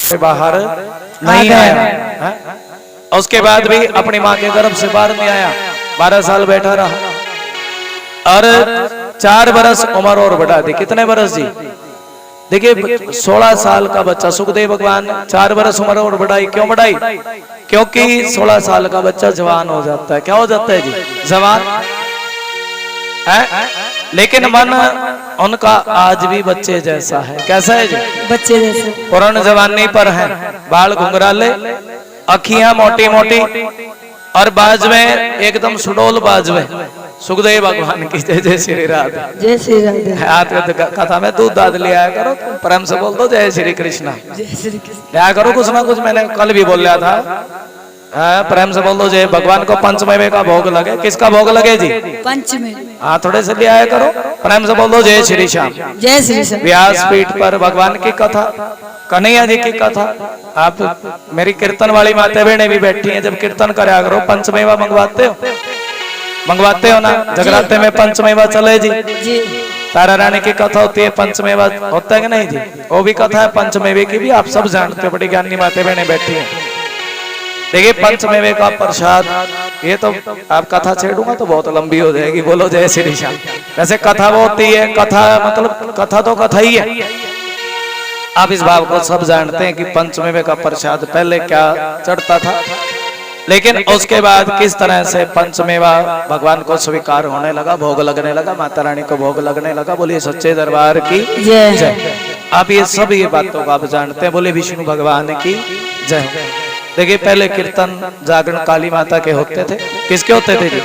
से बाहर नहीं आया। उसके बाद भी अपनी माँ के गर्भ से बाहर नहीं आया, 12 साल बैठा रहा और 4 बरस उम्र और बढ़ा दी। कितने बरस जी? देखिए 16 साल का बच्चा, सुखदेव भगवान 4 बरस उम्र और बढ़ाई। क्यों बढ़ाई? क्योंकि 16 साल का बच्चा जवान हो जाता है। क्या हो जाता है जी? जवान है। लेकिन मन उनका आज भी बच्चे जैसा है। कैसा है जी? बच्चे जैसा। पुराने जवानी पर है, बाल घुंघराले, अखियां मोटी मोटी और बाजवे एकदम सुडोल बाजवे। सुखदेव भगवान की जय जय श्री राधे। जय श्री राधे। हाथ कथा में दूध दाद ले आया करो, प्रेम से बोल दो जय श्री कृष्णा। जय श्री कृष्ण लिया करो कुछ ना कुछ। मैंने कल भी बोल रहा था, प्रेम से बोल दो जय। भगवान को पंचमेवे का भोग लगे। किसका भोग लगे जी? पंचमेवे। हाँ थोड़े से ले आया करो, प्रेम से बोल दो जय श्री श्याम। जय श्री श्याम। व्यासपीठ पर भगवान की कथा, कन्हैया जी की कथा। आप मेरी कीर्तन वाली माता बहनें भी बैठी हैं, जब कीर्तन करा करो पंचमेवा मंगवाते हो ना? जगराते में पंचमेवा चले जी। तारा रानी की कथा होती है, पंचमेवा होता है कि नहीं जी? वो भी कथा है पंचमेवे की भी, आप सब जानते हो। बड़ी ज्ञानी माता बहनें बैठी हैं। देखिए पंचमेवे का प्रसाद, ये तो आप कथा छेड़ूंगा तो बहुत लंबी हो जाएगी। बोलो जय श्री श्याम। वैसे कथा वो होती है, कथा मतलब कथा तो कथा ही है। आप इस भाव को सब जानते हैं कि पंचमेवे का प्रसाद पहले क्या चढ़ता था, लेकिन उसके बाद किस तरह से पंचमेवा भगवान को स्वीकार होने लगा, भोग लगने लगा, माता रानी को भोग लगने लगा। बोलिए सच्चे दरबार की जय। आप ये सब ये बातों को आप जानते हैं। बोले विष्णु भगवान की जय। देखिए पहले कीर्तन जागरण काली माता के होते थे। किसके होते थे जी?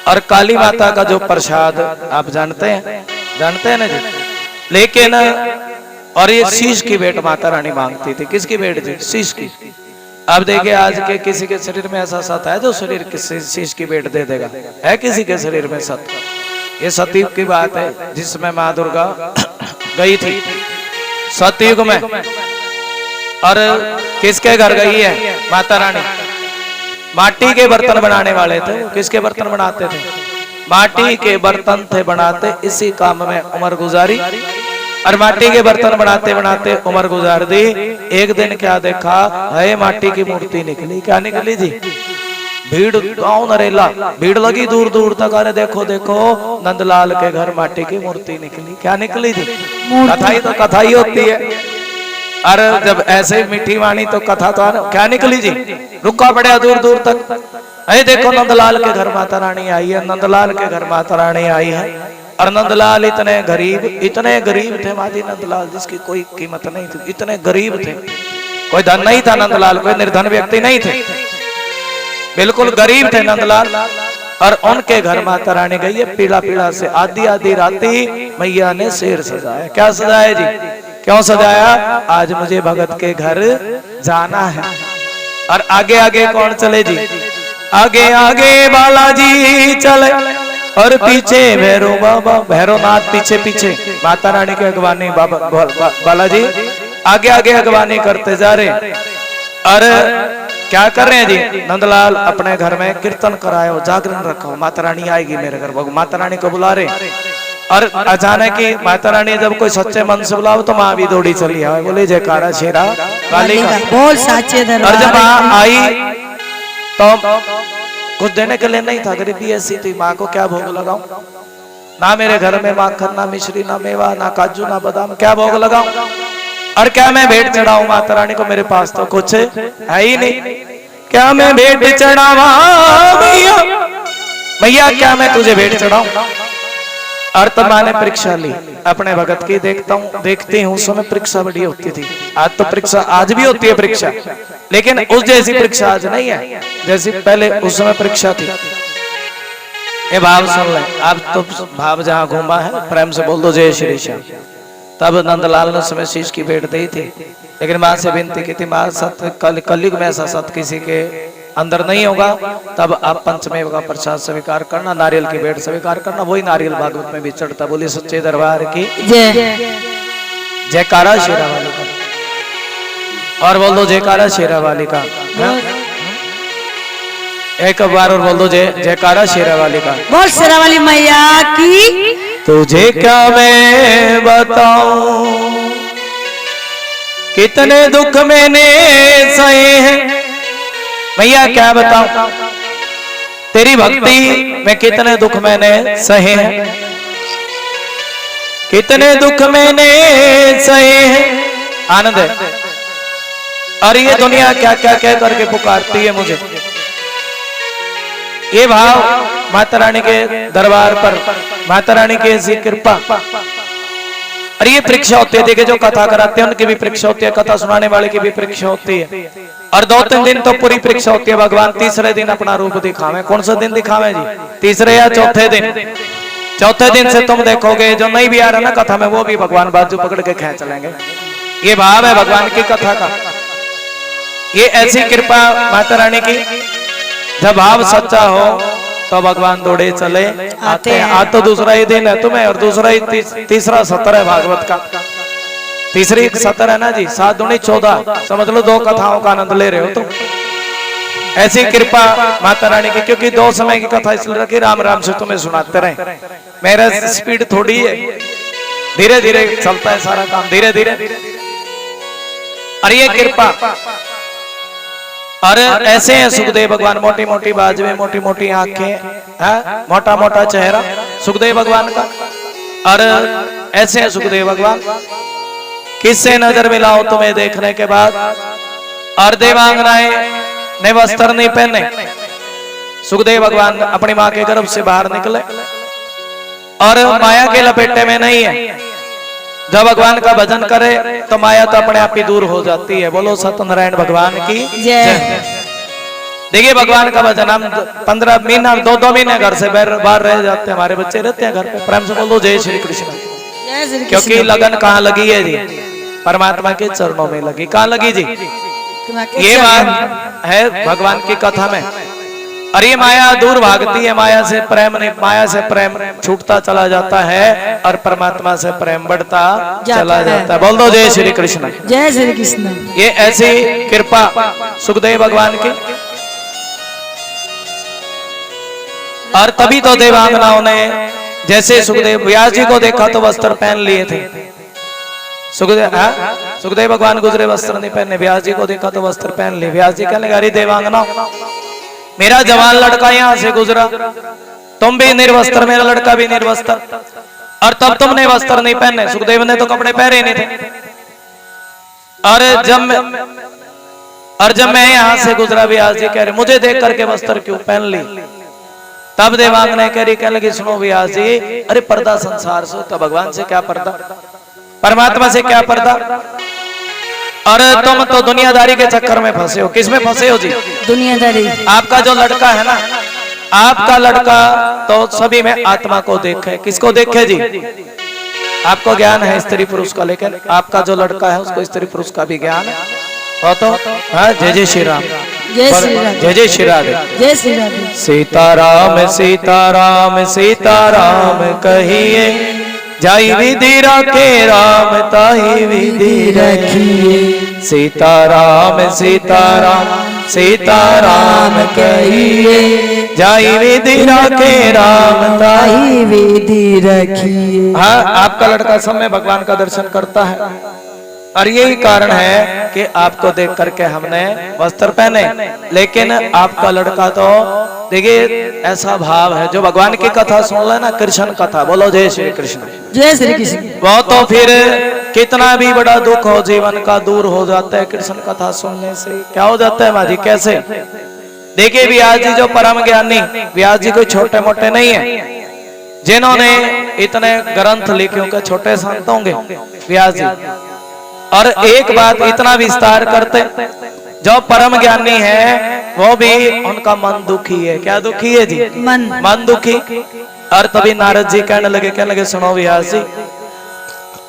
और काली माता का जो प्रसाद आप जानते हैं ना जी। लेकिन और ये शीश की भेंट माता रानी मांगती थी। किसकी भेंट जी? शीश की। अब देखिए आज के किसी के शरीर में ऐसा सत है जो शरीर किसी शीश की भेंट दे देगा? है किसी के शरीर में सत? ये सतयुग की बात है, जिसमें माँ दुर्गा गई थी सतयुग में। और किसके घर गई है? माता रानी। माटी के बर्तन बनाने वाले थे। किसके बर्तन बनाते थे? माटी के बर्तन थे बनाते। इसी काम में उम्र गुजारी और माटी के बर्तन बनाते बनाते उम्र गुजार दी। एक दिन क्या देखा है? माटी की मूर्ति निकली। क्या निकली जी? भीड़, गांव नरेला भीड़ लगी दूर दूर तक। अरे देखो देखो नंदलाल के घर माटी की मूर्ति निकली। क्या निकली जी? कथा ही तो कथा ही होती है। अरे जब ऐसे मीठी वाणी तो कथा तो क्या निकली जी? रुका पड़ा दूर दूर तक। अरे देखो नंदलाल के घर माता रानी आई है, नंदलाल के घर माता रानी आई है। और नंदलाल इतने गरीब थे माजी नंदलाल, जिसकी कोई कीमत नहीं थी। इतने गरीब थे, कोई धन नहीं था नंदलाल, कोई निर्धन व्यक्ति नहीं थे, बिल्कुल गरीब थे नंदलाल। और उनके घर माता रानी गई है पीड़ा पीड़ा से। आधी आधी राती मैया ने शेर सजाया। क्या सजाया जी? क्यों सजाया? आज मुझे भगत के घर जाना है। और आगे आगे कौन चले जी? आगे आगे बालाजी चले और पीछे भैरव बाबा, भैरवनाथ पीछे पीछे। माता रानी की अगवानी बालाजी आगे आगे अगवानी करते जा रहे। और क्या कर रहे हैं जी? नंदलाल अपने घर में कीर्तन कराओ, जागरण रखो, माता रानी आएगी मेरे घर। माता रानी को बुला रहे। और अचानक ही माता रानी जब कोई सच्चे मन से बुलाओ तो माँ भी दौड़ी चली आए। बोले जयकारा शेरा काली का बोल साचे दरबार। और जब माँ आई तो कुछ देने के लिए नहीं था, गरीबी ऐसी थी। माँ को क्या भोग लगाऊं? ना मेरे घर में माखन, ना मिश्री, ना मेवा, ना काजू, ना बादाम, क्या भोग लगाऊं? और क्या मैं भेंट चढ़ाऊं माता रानी को? मेरे पास तो कुछ है ही नहीं। क्या मैं भेंट चढ़ावा मैया? मैया क्या मैं तुझे भेंट चढ़ाऊं? और तब माँ ने परीक्षा ली अपने भगत की। देखती हूँ उस समय परीक्षा बड़ी होती थी। आज तो परीक्षा आज भी होती है परीक्षा, लेकिन उस जैसी परीक्षा आज नहीं है जैसी पहले उस समय परीक्षा थी। ये भाव सुन ले आप तो। भाव जहाँ घूमा है प्रेम से बोल दो जय श्री श्याम। तब नंदलाल ने उस समय शीश की भेंट दी थी, लेकिन माँ से विनती की थी, माँ सत्य कलयुग में ऐसा सत्य किसी के अंदर नहीं होगा। तब आप पंचमेव का प्रसाद स्वीकार करना, नारियल की भेंट स्वीकार करना। वही नारियल भागवत में भी चढ़ता। बोली सच्चे दरबार की जय। जयकारा शेरा वाली का। और बोल दो जयकारा शेरा वाली का। एक बार और बोल दो जयकारा शेरा वाली का। बोल शेरा वाली मैया की। तुझे क्या मैं बताऊं कितने दुख मैंने सहे हैं। भैया क्या बताऊं, तेरी भक्ति में कितने दुख मैंने सहे हैं, कितने दुख मैंने सहे हैं। आनंद है। और ये दुनिया क्या क्या कह करके पुकारती है मुझे। ये भाव माता रानी के दरबार पर, माता रानी की ऐसी कृपा। और ये परीक्षा होती है, देखिए जो कथा कराते हैं उनकी भी परीक्षा होती है, कथा सुनाने वाले की भी परीक्षा होती है। और 2-3 दिन तो पूरी परीक्षा होती है। भगवान तीसरे दिन अपना रूप दिखावे। कौन सा दिन दिखावे जी? तीसरे या चौथे दिन? चौथे दिन से तुम देखोगे जो नहीं भी आ रहा ना कथा में, वो भी भगवान बाजू पकड़ के खींच लेंगे। ये भाव है भगवान की कथा का। ये ऐसी कृपा माता रानी की, जब भाव सच्चा हो तो भगवान दौड़े चले आते हैं। आज तो दूसरा ही दिन है तुम्हें, और दूसरा ही तीसरा सत्र है भागवत का। तीसरी सत्र है ना जी, 7 दूनी 14, समझ लो 2 कथाओं का आनंद ले रहे हो तुम। ऐसी कृपा माता रानी की, क्योंकि 2 समय की कथा इसलिए रखी, राम राम से तुम्हें सुनाते रहे। मेरा स्पीड थोड़ी है, धीरे धीरे चलता है सारा काम, धीरे धीरे। और ये कृपा। और ऐसे हैं सुखदेव भगवान, मोटी मोटी बाजुएं, मोटी मोटी आंखें, मोटा मोटा चेहरा सुखदेव भगवान का। और ऐसे हैं सुखदेव भगवान, किससे नजर मिलाओ तुम्हें देखने के बाद। और देवांगनाएं ने वस्त्र नहीं पहने। सुखदेव भगवान अपनी मां के गर्भ से बाहर निकले और माया के लपेटे में नहीं है। जब भगवान का भजन करे तो माया तो अपने आप ही दूर हो जाती है। बोलो सत्यनारायण भगवान की जय। देखिए भगवान का भजन, हम 15 महीना 2-2 महीने घर से बाहर रह जाते हैं, हमारे बच्चे रहते हैं घर पे। प्रेम से बोलो जय श्री कृष्ण। क्योंकि लगन कहाँ लगी है जी? परमात्मा के चरणों में लगी। कहाँ लगी जी? ये बात है भगवान की कथा में। और ये माया दूर भागती है, माया से प्रेम नहीं, माया से प्रेम छूटता चला जाता है और परमात्मा से प्रेम बढ़ता चला जाता है। बोल दो जय श्री कृष्ण। जय श्री कृष्ण। ये ऐसी कृपा सुखदेव भगवान की। और तभी तो देवांगनाओं ने, जैसे सुखदेव व्यास जी को देखा तो वस्त्र पहन लिए थे। सुखदेव भगवान गुजरे वस्त्र नहीं पहने, व्यास जी को देखा तो वस्त्र पहन लिए। व्यास जी कहने लगे, देवांगना मेरा जवान लड़का यहाँ से गुजरा, तुम भी निर्वस्त्र, मेरा लड़का भी निर्वस्त्र, और तब तुमने वस्त्र नहीं पहने। सुखदेव ने तो कपड़े पहने नहीं थे। और जब मैं यहाँ से गुजरा, व्यास जी कह रहे मुझे देख करके वस्त्र क्यों पहन ली। तब देवांगना कह रही, कह लगी सुनो व्यास जी, अरे पर्दा संसार से होता, भगवान से क्या पर्दा, परमात्मा से क्या पर्दा। और तुम तो दुनियादारी के चक्कर में फंसे हो। किस में फंसे हो जी? दुनियादारी। आपका जो लड़का है ना, आपका लड़का तो सभी में आत्मा को देखे। किसको देखे जी? आपको ज्ञान है स्त्री पुरुष का, लेकिन आपका जो लड़का है उसको स्त्री पुरुष का भी ज्ञान है। हो तो हाँ, जय जय श्री राम। जय श्री राम। जय जय श्री राधे। जय श्री राधे। सीताराम सीताराम सीताराम कहिए, जाई विधि रखे राम ताई विधि रखिए। सीताराम सीताराम सीताराम कहिए, जाई विधि रखे राम ताई विधि रखिए। हाँ, आपका लड़का सब में भगवान का दर्शन करता है। और यही कारण है कि आपको देख करके हमने वस्त्र पहने। लेकिन आपका लड़का तो देखिए ऐसा भाव है, जो भगवान की कथा सुन ले ना, कृष्ण कथा, बोलो जय श्री कृष्ण। जय श्री कृष्ण। वो तो फिर कितना भी बड़ा दुख हो जीवन का दूर हो जाता है कृष्ण कथा सुनने से। क्या हो जाता है माजी? कैसे? देखिए व्यास जी जो परम ज्ञानी, व्यास जी कोई छोटे मोटे नहीं है, जिन्होंने इतने ग्रंथ लिखे होंगे, छोटे संत होंगे व्यास जी। और एक बात इतना विस्तार करते, जो परम ज्ञानी है वो भी उनका मन दुखी है। क्या दुखी है जी? मन दुखी। और तभी नारद जी कहने लगे सुनो व्यास जी,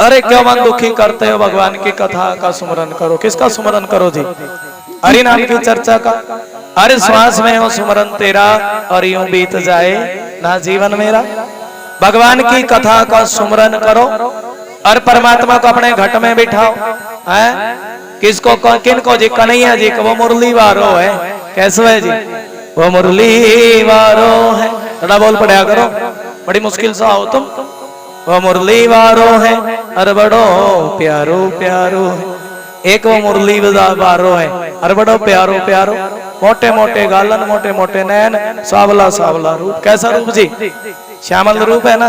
अरे क्यों मन दुखी करते हो? भगवान की कथा का सुमरन करो। किसका सुमरन करो जी? हरि नाम की चर्चा का। अरे श्वास में हो सुमरन तेरा, और यूं बीत जाए ना जीवन मेरा। भगवान की कथा का सुमरन करो और परमात्मा को अपने घट में बिठाओ। है किसको? किनको जी? कन्हैया जी को। वो मुरली वारो है। कैसे है जी? वो मुरली वारो है। थोड़ा बोल पड़ा करो, बड़ी मुश्किल से आओ तुम। वो मुरली वारो है, अरे बड़ो प्यारो प्यारो है। एक वो मुरली बजा बारो है और बड़ो प्यारो प्यारो, मोटे मोटे गालन, मोटे मोटे नैन, सावला सावला रूप। कैसा रूप जी? श्यामल रूप है ना।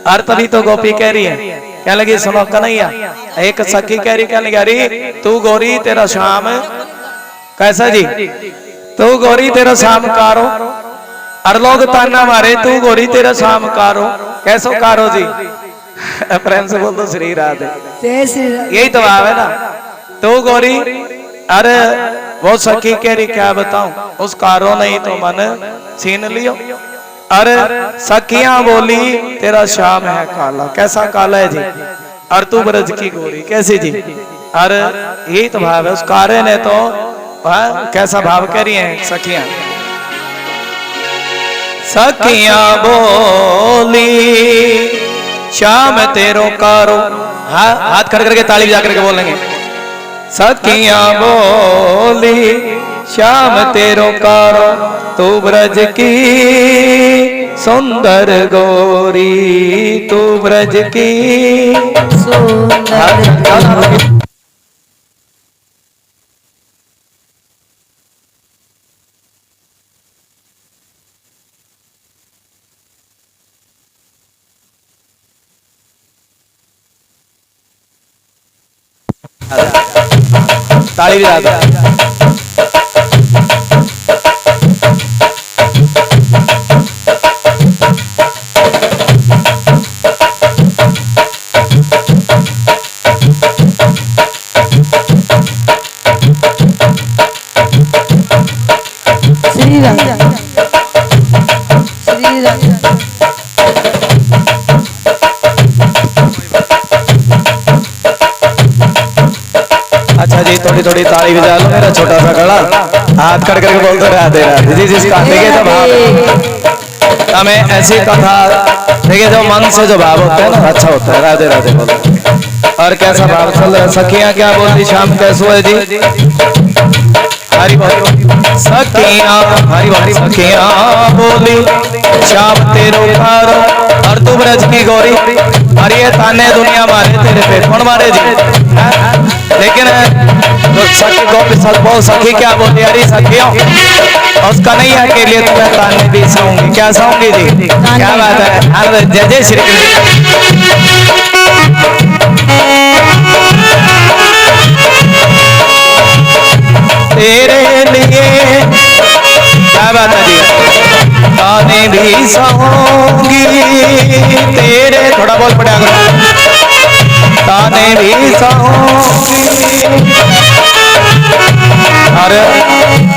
और तभी तो गोपी कह रही है, क्या लगी सुनो कन्हैया, एक सखी कह रही, क्या लगी, अरे तू गोरी तेरा श्याम कैसा जी, तू गोरी तेरा शाम कारो, और लोग ताना मारे तू गोरी तेरा शाम कारो, कैसो कारो जी? प्रेम से बोल दो श्री राधे। जय श्री राधे। यही तो भाव है ना, तू गोरी, अरे वो सखी कह रही क्या बताऊं, उस कारो नहीं तो मन छीन लियो। अरे सखियां बोली तेरा श्याम है काला, कैसा काला है जी, और तू ब्रज की गोरी कैसी जी? अरे यही तो भाव है, उस कारे ने तो कैसा भाव कह रही है सखियां। सखियां बोली श्याम तेरो कारो, हाँ हाथ खड़ करके ताली बजा करके बोलेंगे। सखियां बोली श्याम तेरो कारो, तू ब्रज की सुंदर गोरी, तू ब्रज की सुंदर। ताली भी आता है। श्री राधे श्री राधे। अच्छा जी, थोड़ी थोड़ी ताली बजा लो, मेरा छोटा सा गला हाथ कर करके बोलते राधे राधे जी। जिसका देखिए जो भाव, हमें ऐसी कथा देखिए जो मन से जो भाव होता है ना, अच्छा होता है। राधे राधे बोलो। और कैसा भाव चल रहा है? सखियां क्या बोलती शाम कैसो है जी? हरी बोली सखियां, हरी बोली सखियां बोली श्याम तेरो कारो, और तू ब्रज की गोरी। और ये ताने दुनिया मारे तेरे पे, कौन मारे जी? लेकिन तो सखी गोपी सखी क्या बोली, अरे सखियों उस कन्हैया के लिए तो मैं ताने भी सहूंगी। क्या सहूंगी जी? क्या बात है? जय जय श्री कृष्ण। तेरे लिए क्या बात है जी, ताने भी सहूंगी तेरे, थोड़ा बोल पड़ा ताने भी सहूंगी। अरे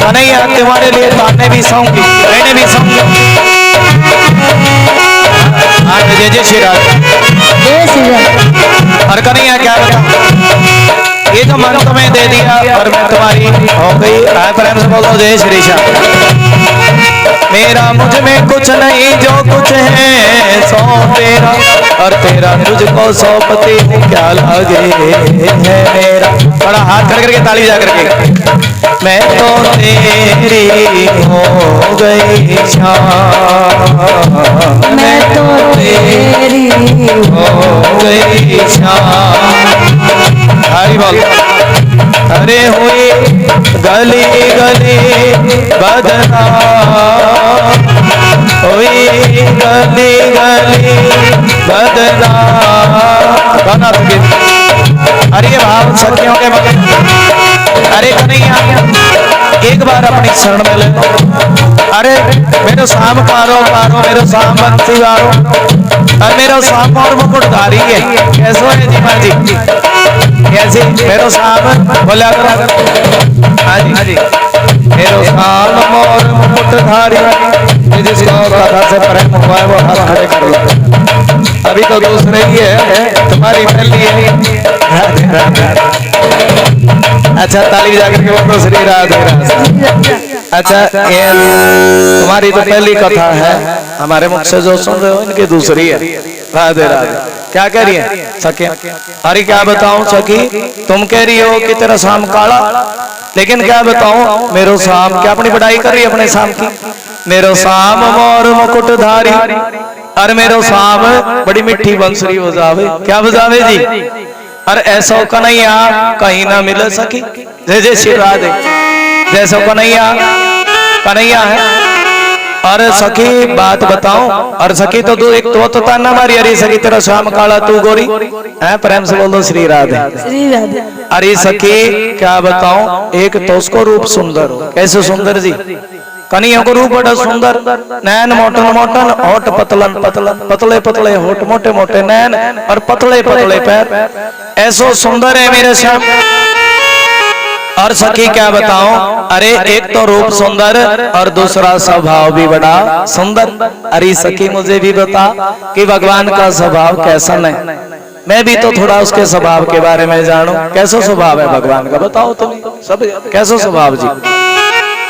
कन्हैया तुम्हारे लिए ताने भी सहूंगी, रहने भी सहूंगी। जय जय श्री राधे। जय श्री राधे। और कन्हैया क्या बताऊं, ये जो मन तुम्हें दे दिया और मैं तुम्हारी हो गई। प्रेम से बोलो जय श्री श्याम। मेरा मुझ में कुछ नहीं, जो कुछ है सो तेरा, और तेरा तुझको सौंपती क्या लागे है मेरा। बड़ा हाथ खड़ करके ताली जा करके, मैं तो तेरी हो गई श्याम, मैं तो तेरी हो गई श्याम। हरी बोल। अरे हुई गली गली बदनाम, हुई गली गली बदनाम। गाना अरे भाव सखियों के मगन, अरे कन्हैया एक बार अपनी शरण में ले लो। अरे मेरे शाम पारो पारो, मेरे शाम बंसी वारो, और मेरा शाम और मुकुटधारी है। कैसो है जी माँ जी? कैसे मेरो शाम बोला करो। हाँ जी, मेरो शाम और मुकुटधारी, जिसको कथा से प्रेम हुआ है वो हाथ खड़े कर लो। अभी तो दूसरे ही है, तुम्हारी पहली है। अच्छा ताली जाकर के बोलो श्री राधे राधे। अच्छा ये तुम्हारी तो पहली कथा है, हमारे मुख से जो सुन रहे हो इनकी दूसरी है। राधे राधे। क्या कह रही है सखी? अरे क्या बताऊं सखी, तुम कह रही हो कि तेरा शाम काला, लेकिन क्या बताऊं मेरो शाम, क्या अपनी बढ़ाई कर रही है अपने शाम की। मेरो शाम मोर मुकुटधारी, और मेरो शाम बड़ी मिठी बंसुरी बजावे। क्या बजावे जी? और ऐसा कन्हैया कहीं ना मिल सकी। जय जय श्री राधे। जैसा कन्हैया कन्हैया है। और सखी बात बताऊं, और सखी तो दो एक तो ताना मारी, अरे सखी तेरा श्याम काला तू गोरी है, प्रेम से बोल दो श्री राधे। श्री राधे। अरे सखी क्या बताऊं, एक तो उसको रूप सुंदर हो, कैसे सुंदर जी, कन्हैया को रूप बड़ा सुंदर, नैन मोटन मोटन, होठ पतलन पतलन, पतले पतले होठ, मोटे मोटे नैन और पतले पतले पैर, ऐसो सुंदर है मेरे श्याम। और सखी क्या बताऊं, अरे एक तो रूप सुंदर और दूसरा स्वभाव भी बड़ा सुंदर। अरे सखी मुझे भी बता कि भगवान का स्वभाव कैसा है, मैं भी तो थोड़ा उसके स्वभाव के बारे में जानूं, कैसा स्वभाव है भगवान का, बताओ तुम सब कैसा स्वभाव जी।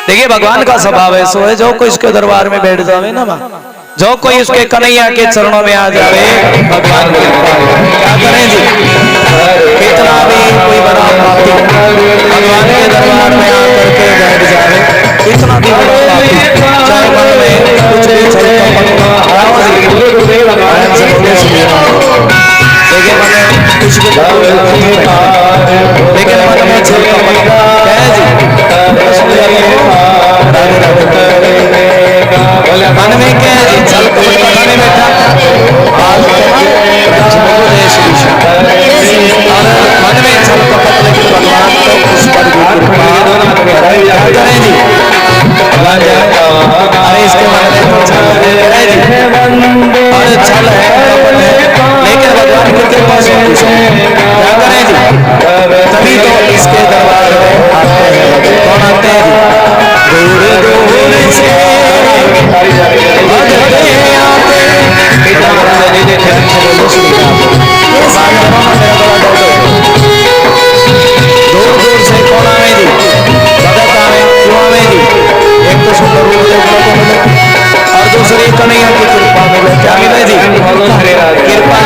देखिए भगवान का स्वभाव ऐसा है, जो कोई इसके दरबार में बैठ जावे ना मां, जो कोई उसके कन्हैया के चरणों में आ जावे, भगवान की क्या करें जी, कितना भी कोई बड़ा पापी भगवान के दरबार में आकर के बैठ जावे, कितना भी बड़ा पापी, चाहे मन में कुछ भी छल कपट देखिए मन में कुछ भी, लेकिन मन में छल कपट है जी, मन में क्या है जी, छल कपट बनाने बैठा और मन में छल कपट, लेकिन भगवान तो उस पर भी कृपा करें जी। अरे इसके मन में तो छल है जी, और छल है कपट है, लेकिन भगवान की कृपा से क्या करें जी, तभी तो इसके दरबार में आते हैं। कौन आते हैं जी, दूर दूर से दूर दूर से कौन आवे जी, भगत आवे, क्यों आवे जी, एक तो सुंदर रूप देखने को मिले और दूसरी कन्हैया की कृपा मिले, क्या मिले जी, कृपा।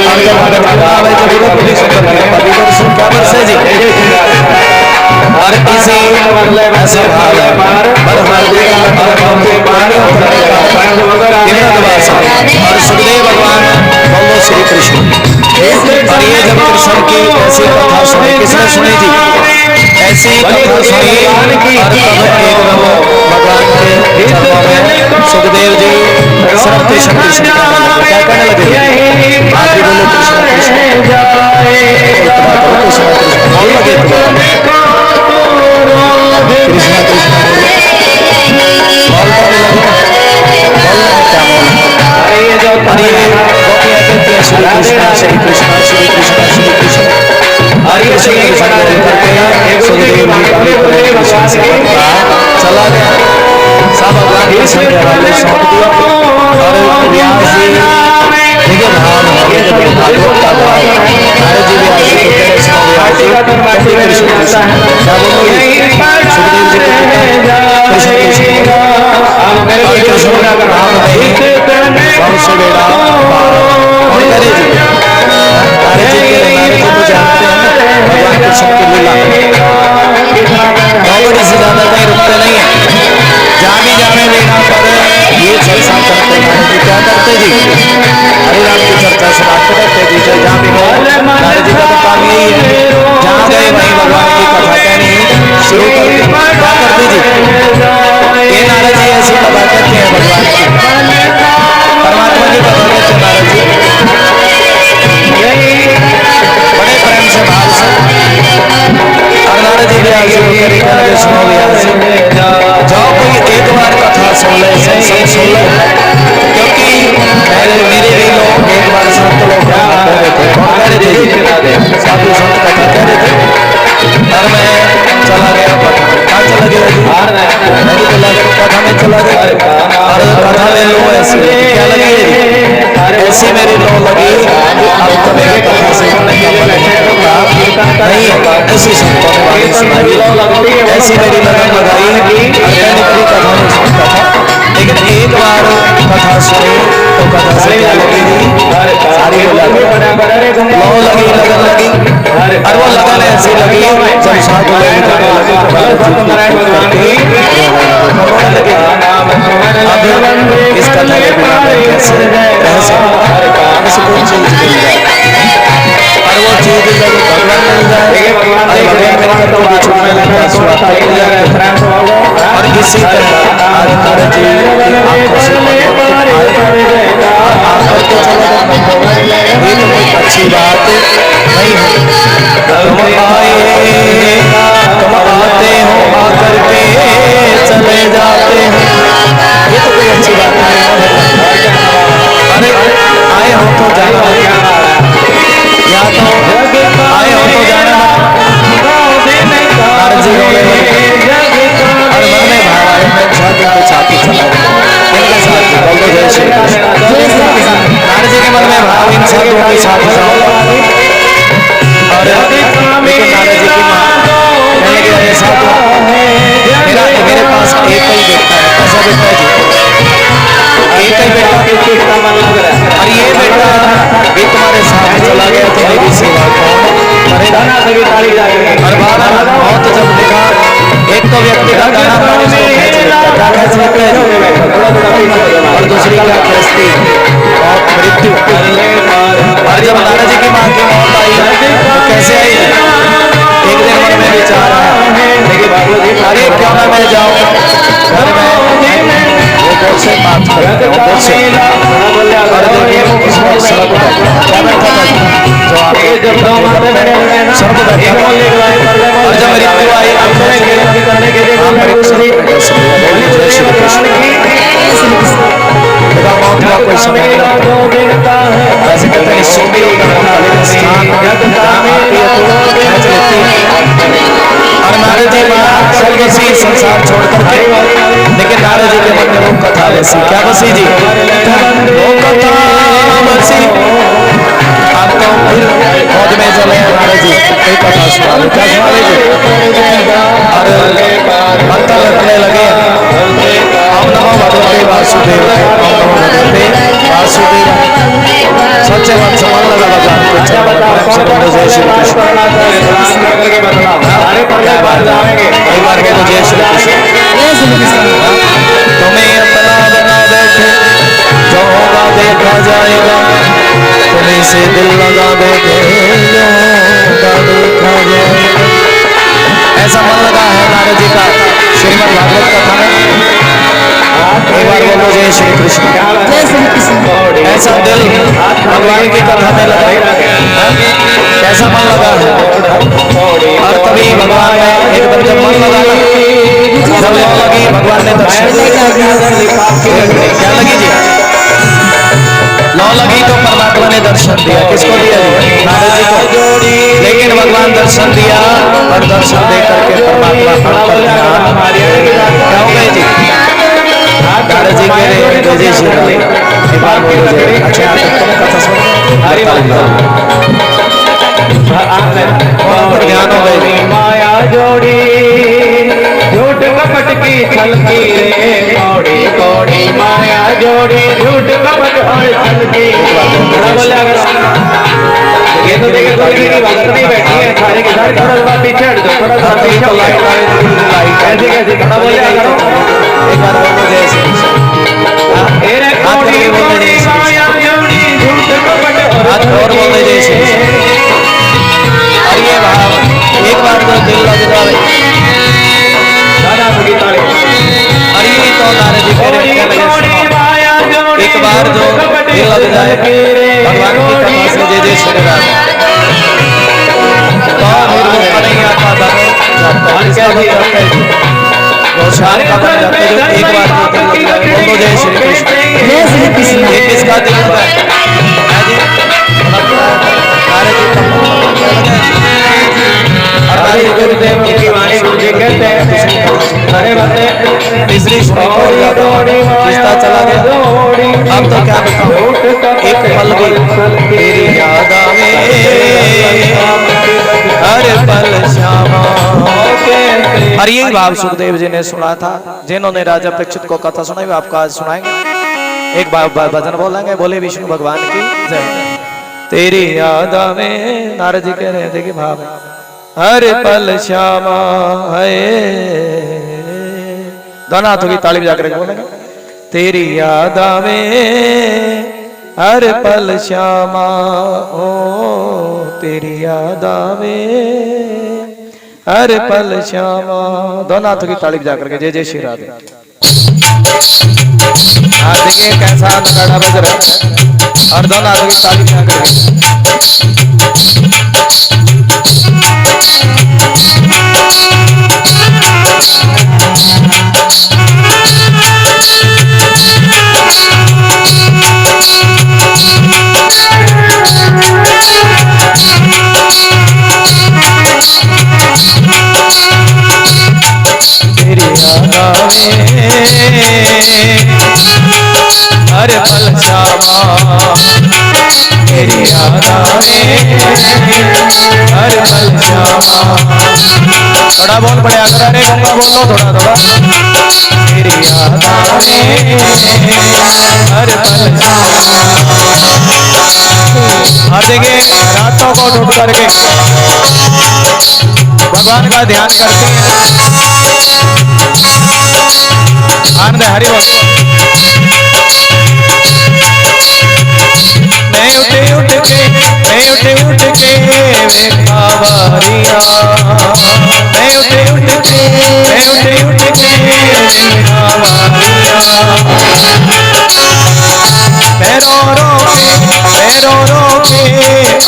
और जब भगत आवे तो गुरु की सुंदर कृपा भी दर्शन क्या बरसे जी। और इसी ऐसा भाव है और सुखदेव भगवान बोलो श्री कृष्ण। और ये जब कृष्ण की ऐसी कथा सुनी, किसने सुनी जी, ऐसी कथा सुनी और तब एकदम भगवान के चरणों में सुखदेव जी सिर्फ कृष्ण कृष्ण क्या कहने लगे, आप भी बोलो कृष्ण कृष्ण, कृष्ण कृष्ण बोल लगे, कृष्ण कृष्ण श्री कृष्ण श्री कृष्ण श्री कृष्ण श्री कृष्ण, हरे कृष्ण कृष्ण सुखदेव जी कृष्ण से चला गया, सब भगवान कृष्ण के हवाले सौंप दिया। और व्यास जी देखिए भाव भागवत का भाव, नारद जी व्यास जी को कह रहे कृष्ण कृष्ण, क्या बोलोगे सुखदेव जी को कृष्ण कृष्ण, और कृष्ण का नाम नहीं बहुत से बेड़ा कौन करे जी, नारद जी को जानते हैं भगवान कृष्ण की लीला, नौकरी से ज्यादा कहीं रुकते नहीं है, जहाँ भी जाने बेड़ा पर ये चर्चा करते हैं कि क्या करते जी, हरे राम की चर्चा सुनाते रहते जी, जहाँ भी गए नारद जी का तो काम यही है, जहाँ गए वहीं भगवान की कथा कहनी शुरू करते, क्या करते जी, ये नारद जी ऐसी कथा कहते हैं भगवान की, परमात्मा की कथा कहते हैं नारद जी, बड़े प्रेम से भाव से। और नारद जी व्यास जी को कहते सुनो व्यास जी, जाओ कोई एक बार कथा सुन ले, सत्संग सुन ले, क्योंकि मेरे भी लोग एक बार संत लोग कह रहे थे, कौन कह रहे थे, साधु संत कथा कह रहे थे, और मैं चला गया कथा, कहाँ चला गया जी, मैं भी चला गया कथा में चला गया, और कथा में लो ऐसी क्या लगी है, ऐसी मेरी लो लगी, अब तो मेरी कथा सुनने का मन नहीं है, ऐसी संतों ने वाणी सुनाई, ऐसी मेरी लगन लगाई, और मैंने कथा नहीं सुनता था, लेकिन एक बार कथा सुनी तो कथा से क्या लगेगी, सारी लो लगी, लगन लगी, और वो लगन ऐसी लगी जब साधु लोग जाने लगे अब इस कथा के बिना कैसे रह सकता, कौन चीज मिल जाए। और वो चीज जब भगवान मिल जाए, अरे भगवान मिलकर तो बिछुड़ने लगता, स्वार्थ मिल जाए। और इसी तरह आज नारद जी की आंखों से आकर के चले गए। ये तो कोई अच्छी बात नहीं है। तुम आते हो आकर के चले जाते हो, ये तो कोई अच्छी बात नहीं है। अरे आए हो तो जाना, या तो आए हो तो जाना। नारद जी रोने लगे और मन में भाव आए, मैं छाती के छाती चला गया। इनके साथ बोलो जय श्री कृष्ण। नारद जी के मन में भाव, इन साधुओं के साथ जाऊंगा। और लेकिन नारद जी की माँ कहने लगी, अरे साधु मेरे पास एक ही बेटा है। ऐसा बेटा है जी, एक ही बेटा, और ये बेटा भी तुम्हारे साथ चला गया तो मेरी सेवा कौन करेगा? और बारह बहुत जब देखा, एक तो व्यक्ति का गाना पानी उसको खींच लेता है और दूसरी का गृहस्थी और मृत्यु। और जब नारद जी की माँ की मौत आई तो कैसे आई? एक दिन मन में विचार आया, अरे क्यों ना मैं जाऊं घर में वो बहुत से बात करते हो, बहुत से। और देखिए उसमें सड़क क्या बैठा था जो आगे सड़क बैठा, और जब मृत्यु आई मौत का कोई समय नहीं लगता। वैसे कहते हैं सोमी स्थान और नारद जी स्वर्ग से संसार छोड़ करके, लेकिन नारद जी के मन में वो कथा बसी। क्या बसी जी? वो कथा बसी। अब तो फिर मौज में चले नारद जी, कोई कथा सुना लो। क्या सुना लीजिए? और मंत्र रटने लगे, ओम नमो भगवते वासुदेव, ओम नमो भगवते वासुदेव। सच्चे मन से मन लगा भगवान को चरण जय श्री कृष्ण। एक बार कह दो जय श्री कृष्ण। तुम्हें अपना बना बैठे, जो होगा देखा जाएगा। तुम्हें से दिल लगा बैठे, जो होगा देखा जाएगा। ऐसा मन लगा है नारद जी का श्रीमद् भागवत कथा में। एक बार बोलो जय श्री कृष्ण। जय श्री कृष्ण। ऐसा दिल भगवान की कथा में लगा, कैसा मन लगा है। और तभी भगवान ने एकदम जब मन लगा ना, जब लौ लगी भगवान ने दर्शन क्या लगी जी? लौ लगी तो परमात्मा ने दर्शन दिया। किसको दिया जी? नारद जी को। लेकिन भगवान दर्शन दिया और दर्शन दे करके परमात्मा क्या हो गए जी? नारद जी कह रहे जय श्री राम। एक बार बोलो जय। अच्छा कथा सुनो, ध्यान हो गए। माया जोड़ी झूठ कपट की छलकी रे, कौड़ी कौड़ी माया जोड़ी झूठ कपट और छलकी। ये तो देखिए थोड़ी की बात नहीं बैठी है, सारे के सारे थोड़ा सा पीछे हट जाओ, थोड़ा सा पीछे हो जाओ। कैसे कैसे खड़ा बोल जाएगा? एक बार बोलो जय श्री कृष्ण। एरे कौड़ी कौड़ी माया जोड़ी झूठ कपट हाथ और बोलो जय श्री कृष्ण। और ये भाव एक बार तो दिल लग जाए। और ये तो नारद जी कह रहे हैं एक बार जो दिल लग जाए भगवान की कथा से जय जय श्री राम, तो फिर वो कन्हैया का धर्म जाता है। वो शान का बन जाता है जो एक बार जो दिल लग जाए। बोलो जय श्री कृष्ण। जय श्री कृष्ण। ये किसका दिल लगा है? नारद जी का गुरुदेव की वाणी मुझे कहते हैं, अरे बंदे तीसरी रिश्ता चला गया। अब तो क्या बताऊं, एक पल भी तेरी याद आवे, हर पल श्यामा। और यही भाव सुखदेव जी ने सुना था, जिन्होंने राजा परीक्षित को कथा सुनाई वो आपको आज सुनाएंगे। एक बार भजन बोलेंगे, बोले विष्णु भगवान की जय। तेरी याद आवे, नारद जी कह रहे थे कि भाव हर पल श्यामा है। दोनों हाथों की ताली बजा कर बोलेंगे। तेरी याद आवे हर पल श्यामा ओ तेरी याद आवे, हर पल श्यामा। दोनों हाथों की ताली बजा करके जय जय श्री राधे। हाँ देखिए कैसा नगाड़ा बज रहा है, और दोनों हाथों की ताली बजा करके। हर पल श्यामा तेरी याद आवे, हर पल श्यामा। थोड़ा बोल बढ़िया करा रे गंगा, बोलो थोड़ा थोड़ा। तेरी याद आवे हर पल श्यामा। और देखिए रातों को ढूंढ करके भगवान का ध्यान करते हैं। आनंद हरि बोल। मैं उठे उठ के वेखा वारिया, मैं उठे उठ के वेखा वारिया। मैं रो रो के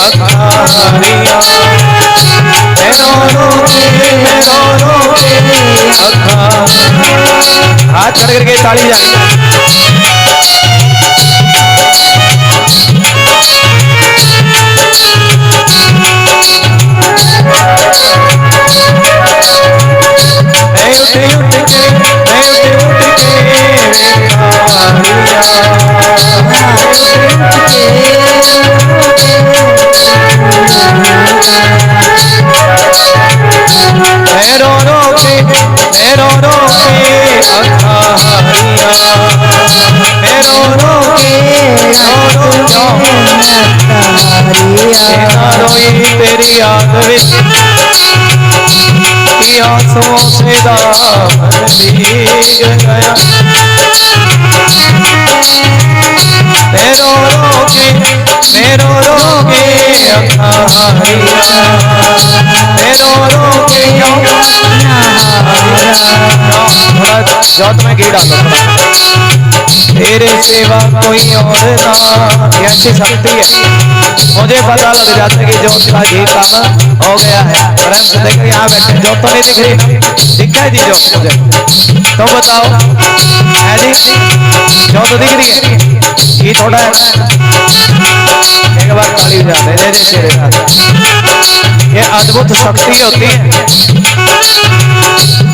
अखा हारिया, मैं रो रो के अखा। हाथ खड़े करके ताली जाए। तेरी याद विच आंसुओं से दामन भीग गया, मैं रो रो के अखा हारिया, मैं रो के जोत में घी डालो। तेरे सेवा कोई और ना, ये अच्छी शक्ति है। मुझे पता लग जाता है कि जोत का घी काम हो गया है। प्रेम से देखिए यहाँ बैठे, जोत तो नहीं दिख रही, दिखता है जी जोत मुझे, तो बताओ है जी जोत तो दिख रही है, ये थोड़ा है। एक बार ताली बजाते जय जय श्री राधे। ये अद्भुत शक्ति होती है।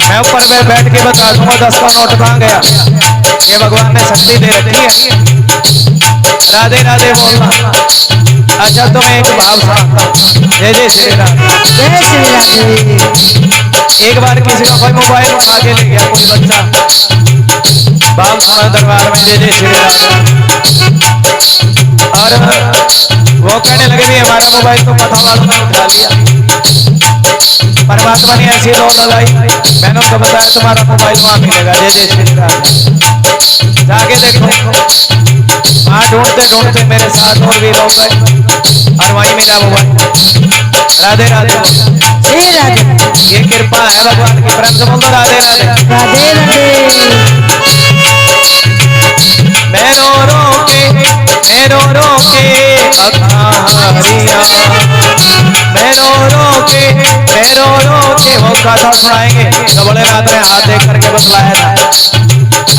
मैं ऊपर में बैठ के बता दूंगा 10 का नोट कहाँ गया। ये भगवान ने शक्ति दे रखी है। राधे राधे बोलना। अच्छा तो मैं एक भाव सुनाता हूँ। जय जय श्री राधे। जय श्री राधे। एक बार किसी का कोई मोबाइल उठा के ले गया कोई बच्चा बाबा दरबार में। जय जय श्री राधे। और वो कहने लगे भी हमारा मोबाइल तो कथा वालों ने उठा लिया। परमात्मा ने ऐसी रोक लगाई, मैंने उनको बताया तुम्हारा मोबाइल वहां मिलेगा। जय जय श्री राधे। जाके देखो वहां ढूंढते ढूंढते मेरे साथ और भी लोग गए और वहीं मिला मोबाइल। राधे राधे श्री राधे। ये कृपा है भगवान की। प्रेम से बोल दो राधे राधे। राधे राधे। मैं रो रो के अखा हारिया, मैं रो रो के वो कथा सुनाएंगे तो बोले नाथ ने हाथ देख करके बतलाया था।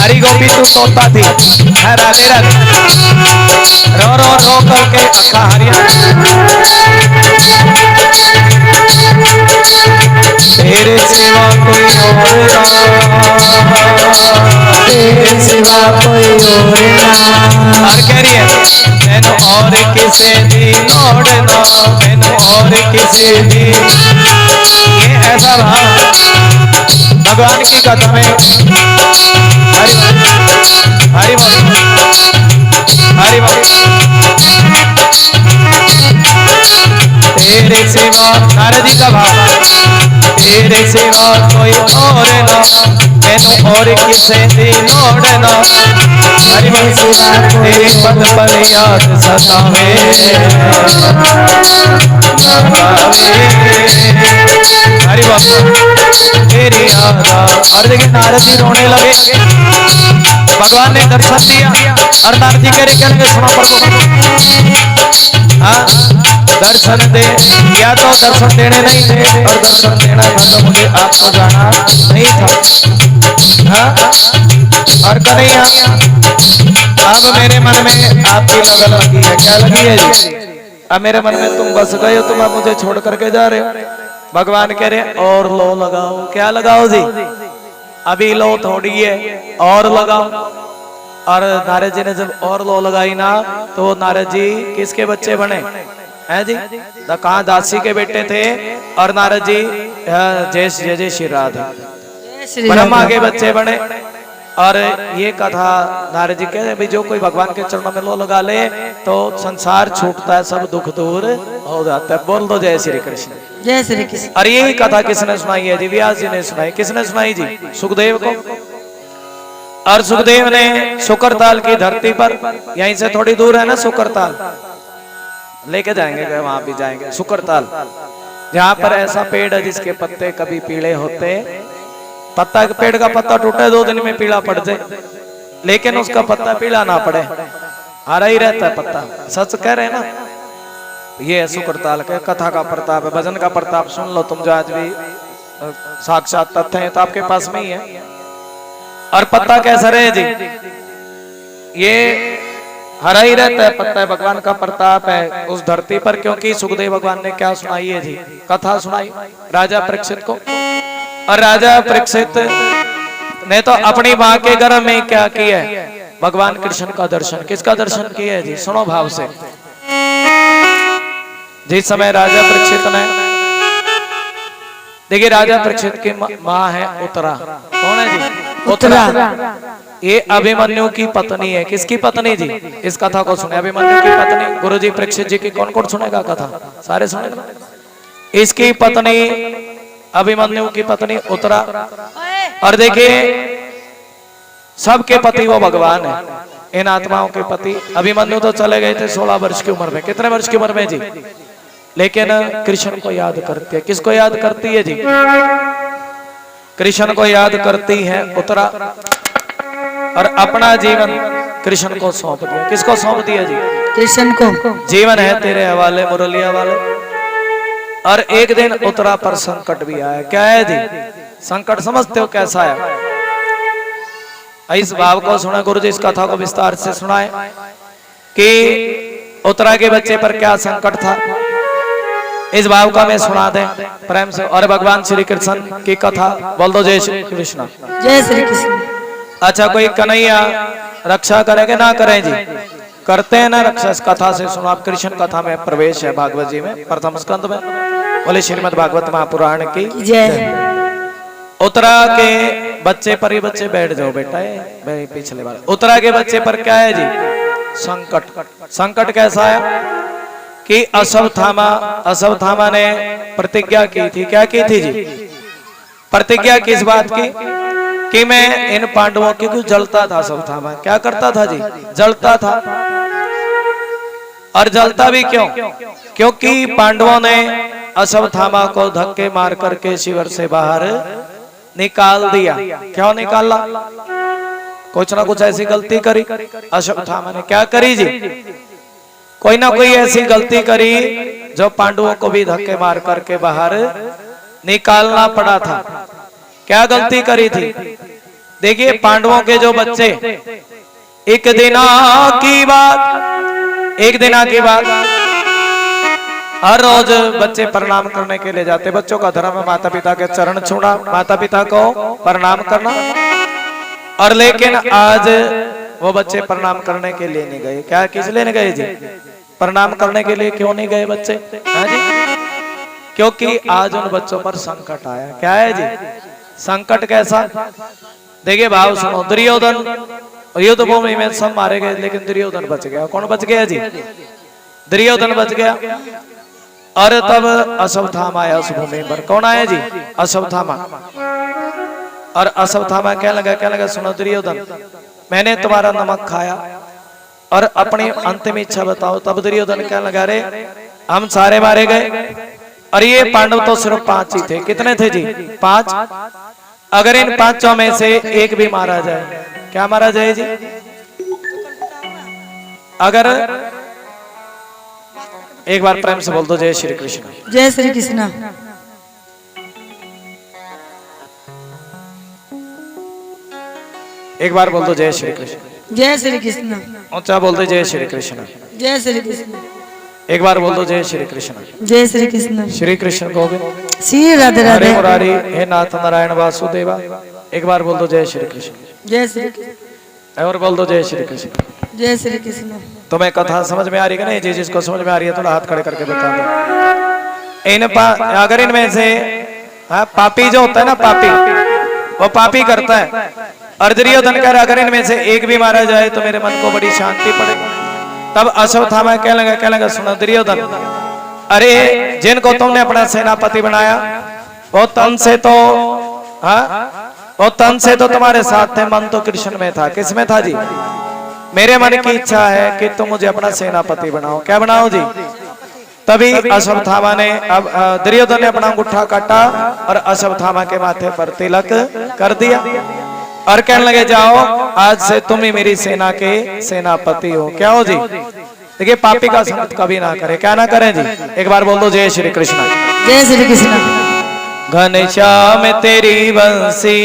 हरी गोपी तू सोता थी है। राधे राधे। रो रो रो करके अखा हारिया। तेरे सिवा कोई और ना, तेरे सिवा कोई और ना। और कह रही है मैंने और किसे दी लौड़ना, मैंने और किसे दी। ये ऐसा भाव भगवान की कथा में। हरि बोल हरि बोल। तेरे सिवा नारद जी का भाव। तेरे सिवा कोई और ना, मैनू और किसे दी लोड़ ना हरि तेरे पद पर याद सतावे हरि बाबा तेरी याद। और देखिए नारद जी रोने लगे, भगवान ने दर्शन दिया और नारद जी कह रहे कहने सुनो प्रभु, हाँ दर्शन दे या तो दर्शन देने नहीं थे और दर्शन देना था तो मुझे आपको जाना नहीं था। हाँ और कन्हैया अब मेरे मन में आपकी लगन लगी है। क्या लगी है जी? अब मेरे मन में तुम बस गए हो, तुम अब मुझे छोड़ करके जा रहे हो। भगवान कह रहे और लो लगाओ। क्या लगाओ जी? अभी लो थोड़ी है और लगाओ। और नारद जी ने जब और लो लगाई ना तो नारद जी किसके बच्चे बने हैं जी? कहाँ दासी के बेटे थे और नारद जी जय जय श्री राधे ब्रह्मा के बच्चे बने। और ये कथा नारद जी कह रहे जो कोई भगवान के चरणों में लो लगा ले तो संसार छूटता है, सब दुख दूर हो जाता है। बोल दो जय श्री कृष्ण। जय श्री कृष्ण। और यही कथा किसने सुनाई है जी? व्यास जी ने सुनाई। किसने सुनाई जी? सुखदेव को। और सुखदेव ने शुक्रताल की धरती पर, यहीं से थोड़ी दूर है ना शुक्रताल, लेके जाएंगे वहां भी जाएंगे। शुक्रताल जहाँ पर ऐसा पेड़ है जिसके पत्ते कभी पीले होते, पत्ता पेड़ का पत्ता टूटे 2 दिन में पीला पड़ जाए, लेकिन उसका पत्ता पीला ना पड़े, हरा ही रहता है पत्ता। सच कह रहे हैं ना? ये है शुक्रताल के कथा का प्रताप है, भजन का प्रताप। सुन लो तुम जो आज भी साक्षात तथ्य है तो आपके पास में ही है। और पत्ता कैसा रहे जी? ये हरा ही रहता है पत्ता, भगवान का प्रताप है उस धरती पर। क्योंकि सुखदेव भगवान ने क्या सुनाई है जी? कथा सुनाई राजा परीक्षित को। और राजा परीक्षित ने तो अपनी मां के गर्भ में क्या किया है? भगवान कृष्ण का दर्शन। किसका दर्शन किया है जी? सुनो भाव से। जिस समय राजा परीक्षित ने, देखिए राजा परीक्षित की मां है उत्तरा। कौन है जी? उत्तरा। ये अभिमन्यु की पत्नी है। किसकी पत्नी जी? इस कथा को सुने। अभिमन्यु की पत्नी। गुरुजी परीक्षित जी की कौन कौन सुनेगा कथा? सारे सुनेगा। इसकी पत्नी अभिमन्यु की पत्नी उत्तरा। और देखिए सबके पति वो भगवान है, इन आत्माओं के पति। अभिमन्यु तो चले गए थे 16 वर्ष की उम्र में। कितने वर्ष की उम्र में जी? लेकिन कृष्ण को याद करती है। किसको याद करती है जी? कृष्ण को याद करती है उत्तरा। और अपना जीवन कृष्ण को सौंप दिया। किसको सौंप दिया जी? कृष्ण को। जीवन है तेरे हवाले मुरलिया वाले। और एक दिन उत्तरा पर संकट भी आया। क्या है जी? संकट समझते हो कैसा है? इस भाव को सुना गुरु जी, इस कथा को विस्तार से सुनाए कि उत्तरा के बच्चे पर क्या संकट था। इस भाव का मैं सुना दें प्रेम से। और भगवान श्री कृष्ण की कथा बोल दो जय श्री कृष्ण। जय श्री कृष्ण। अच्छा कोई कन्हैया रक्षा करेंगे ना करें जी? करते हैं ना रक्षा। इस कथा से सुनो आप। कृष्ण कथा में प्रवेश है भागवत जी में, प्रथम स्कंद में। बोले श्रीमद् भागवत महापुराण की जय। उत्तरा के बच्चे पर, ही बच्चे बैठ जाओ बेटा, ये पिछले बार। उत्तरा के बच्चे पर क्या है जी? संकट। संकट कैसा है कि अश्वत्थामा ने प्रतिज्ञा की थी। क्या की थी जी? प्रतिज्ञा किस बात की? कि मैं इन पांडवों की कुछ जलता था। अश्वत्थामा क्या करता था जी? जलता था। और जलता भी क्यों? क्योंकि पांडवों ने अश्वत्थामा को धक्के मार करके शिविर से बाहर निकाल दिया। क्यों निकाला? कुछ ना कुछ ऐसी गलती करी अश्वत्थामा ने। क्या करी जी? कोई ना कोई ऐसी गलती करी जो पांडवों को भी धक्के मार करके बाहर निकालना पड़ा था। क्या गलती करी थी? देखिए पांडवों के जो बच्चे एक दिन की बात हर रोज बच्चे प्रणाम करने के लिए जाते। बच्चों का धर्म है माता पिता के चरण छूना, माता पिता को प्रणाम करना। और लेकिन आज वो बच्चे प्रणाम करने के लिए नहीं गए। क्या किस लिए नहीं गए जी? प्रणाम करने के लिए क्यों नहीं गए बच्चे? हाँ जी? क्योंकि आज उन बच्चों पर संकट आया। क्या है जी? संकट कैसा? देखिए भाव सुनो। दुर्योधन युद्ध भूमि में सब मारे गए, लेकिन दुर्योधन बच गया। कौन बच गया जी? दुर्योधन बच गया। और तब अश्वत्थामा आया उस भूमि पर। कौन आया जी? अश्वत्थामा। और अश्वत्थामा कहने लगा सुनो दुर्योधन, मैंने तुम्हारा नमक खाया और अपनी अंतिम इच्छा बताओ। तब दुर्योधन कहने लगा, रे हम सारे मारे गए और ये पांडव तो सिर्फ 5 ही थे। कितने थे जी? 5। अगर इन 5 में से एक भी मारा जाए, क्या मारा जाए जी? अगर एक बार प्रेम से बोल दो जय श्री कृष्ण। जय श्री कृष्ण। एक बार बोल दो जय श्री कृष्ण। जय श्री कृष्ण। ऊंचा बोल दो जय श्री कृष्ण। जय श्री कृष्ण। एक बार बोल दो जय श्री कृष्ण। जय श्री कृष्ण। श्री कृष्ण गोविंद श्री राधे हरे राधे। मुरारी हे नाथ नारायण वासुदेवा। एक बार बोल दो जय श्री कृष्ण। जय श्री कृष्ण। और बोल दो जय श्री कृष्ण। जय श्री कृष्ण। तुम्हें कथा समझ में आ रही है कि नहीं जी? जिसको समझ में आ रही है थोड़ा हाथ खड़े करके बता दो। अगर इनमें से पापी जो होता है ना, पापी, वो पापी करता है और दुर्योधन कह रहा अगर इनमें से एक भी मारा जाए तो मेरे मन को बड़ी शांति पड़ेगी। तब अश्वत्थामा कहने लगा सुनो दुर्योधन, अरे जिनको तुमने अपना सेनापति बनाया वो तन से तो वो तन से तो तुम्हारे साथ थे, मन तो कृष्ण में था। किस में था जी? मेरे मन की इच्छा है कि तुम मुझे अपना सेनापति बनाओ। क्या बनाओ जी? तभी अश्वत्थामा ने अब दुर्योधन ने अपना अंगूठा काटा और अश्वत्थामा के माथे पर तिलक कर दिया और कहने लगे जाओ आज से तुम ही मेरी सेना के सेनापति हो। क्या हो जी? देखिए पापी का संगत कभी ना करे। क्या ना करें जी? एक बार बोल दो जय श्री कृष्ण। जय श्री कृष्ण। घनश्याम तेरी बंसी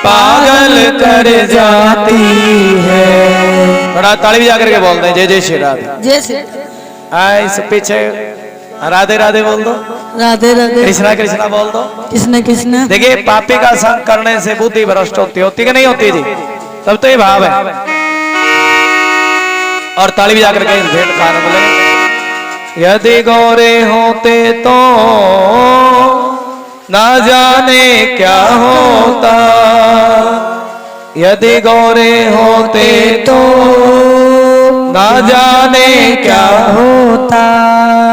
पागल कर जाती है। थोड़ा ताली भी जाकर के बोल दें जय जय श्री राधे। जय श्री। इस पीछे राधे राधे बोल दो। राधे राधे। कृष्णा कृष्णा बोल दो। कृष्ण कृष्ण। देखिए पापी का संग करने से बुद्धि भ्रष्ट होती कि नहीं होती जी? तब तो ये भाव है। और ताली भी जाकर के भेंट का आनंद लें। यदि गौरे होते तो ना जाने क्या होता, यदि गौरे होते तो ना जाने क्या होता,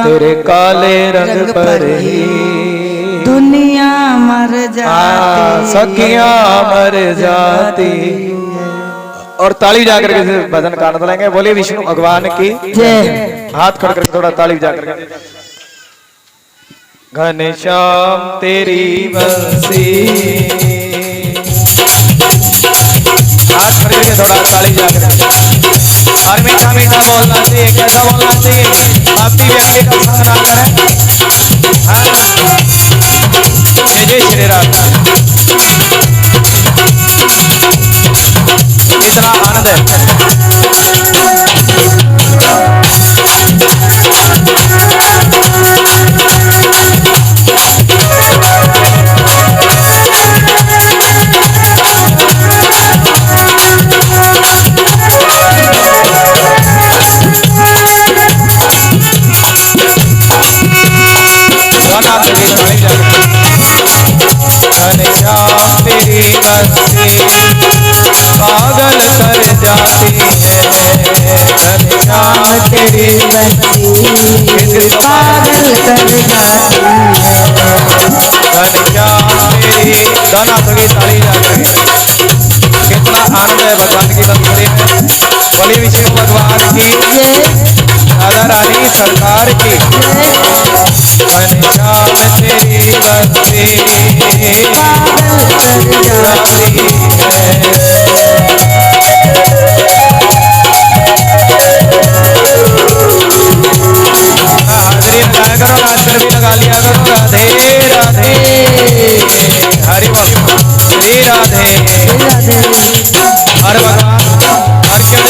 तेरे काले रंग पर ही दुनिया मर जाती, सखियां मर जाती। और ताली जाकर के भजन का आनंद लेंगे। बोले विष्णु भगवान की जय। हाथ खड़ कर थोड़ा ताली जाकर के। घनश्याम तेरी बंसी, हाथ खड़ करके थोड़ा ताली जाकर के। और मीठा मीठा बोलना चाहिए। कैसा बोलना चाहिए? पापी व्यक्ति का संग ना करें। जय जय श्री राम। इतना आनंद है। घनश्याम तेरी बंसी पागल कर जाती है। घनश्याम तेरी बंसी पागल कर जाती है। घनश्याम तेरी गाना थोड़ी ताली जाकर कितना आनंद है भगवान की बंसुरी में। बोले विष्णु भगवान की राधा रानी सरकार की। घनश्याम तेरी बंसी पागल कर जाती है। हाजरी लगाया करो, नाचकर भी लगा लिया करो। राधे राधे हरि बोल श्री राधे। हर भगवान हर क्यों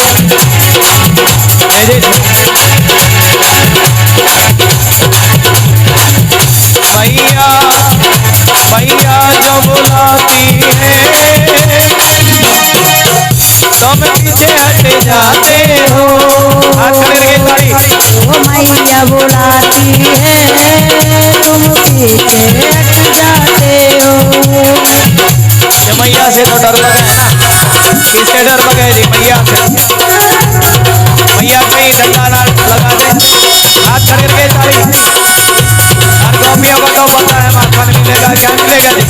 मैया मैया जो बुलाती है तुम पीछे हट जाते हो। हाथ करके ताली। ओ मैया बुलाती है तुम पीछे हट जाते हो। ये मैया से तो डर लगा है ना? किससे डर लगा है जी? मैया से। मैया कहीं डंडा ना लगा दे। हाथ करके ताली। हर गोपियों को तो पता है माखन मिलेगा, क्या मिलेगा जी?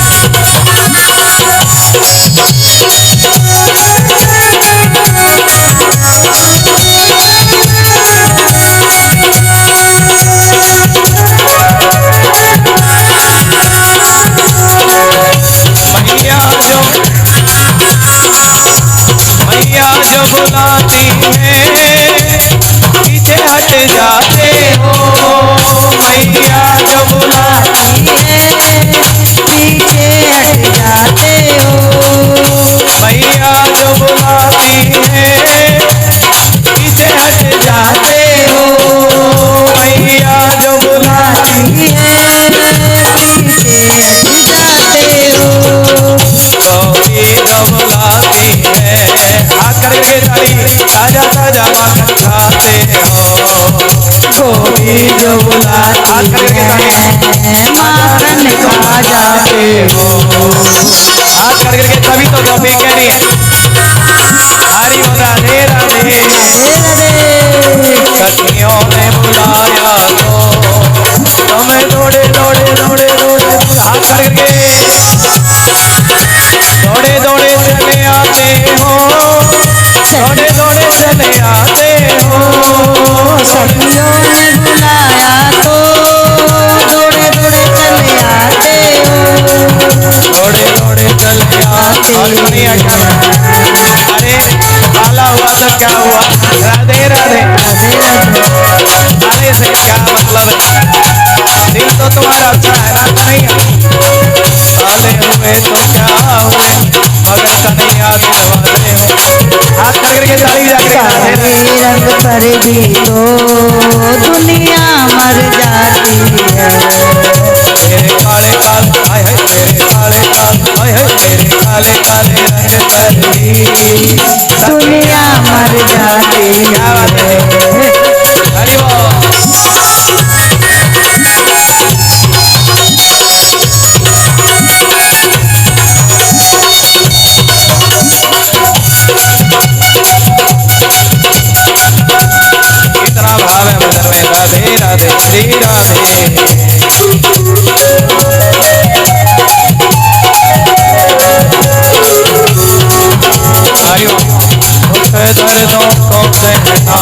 हो। हाथ करके तभी तो गोपी कह रही है हरि बोल राधे राधे सखियों ने बुलाया तो तुम्हें दौड़े दौड़े दौड़े दौड़े हाथ करके दौड़े दौड़े चले आते हो दौड़े दौड़े चले आते हो। सखियों ने बुलाया तो दौड़े दौड़े चले आते हो दौड़े दौड़े चले आते और दुनिया क्या अरे काला हुआ तो क्या हुआ राधे राधे अरे से क्या मतलब दिल तो तुम्हारा अच्छा है ना नहीं काले हुए तो क्या हुए मगर कन्हैया दिल वाले हो। हाथ करके ताली काले रंग पर भी तो दुनिया मर जाती है तेरे काले काल हाय हाय तेरे काले काल हाय हाय तेरे काले काले रंग पर भी दुनिया मर जाती क्या बात है हरि बोल। कितना भाव है भजन में राधे राधे श्री राधे आयो दुख दर्दों को सहना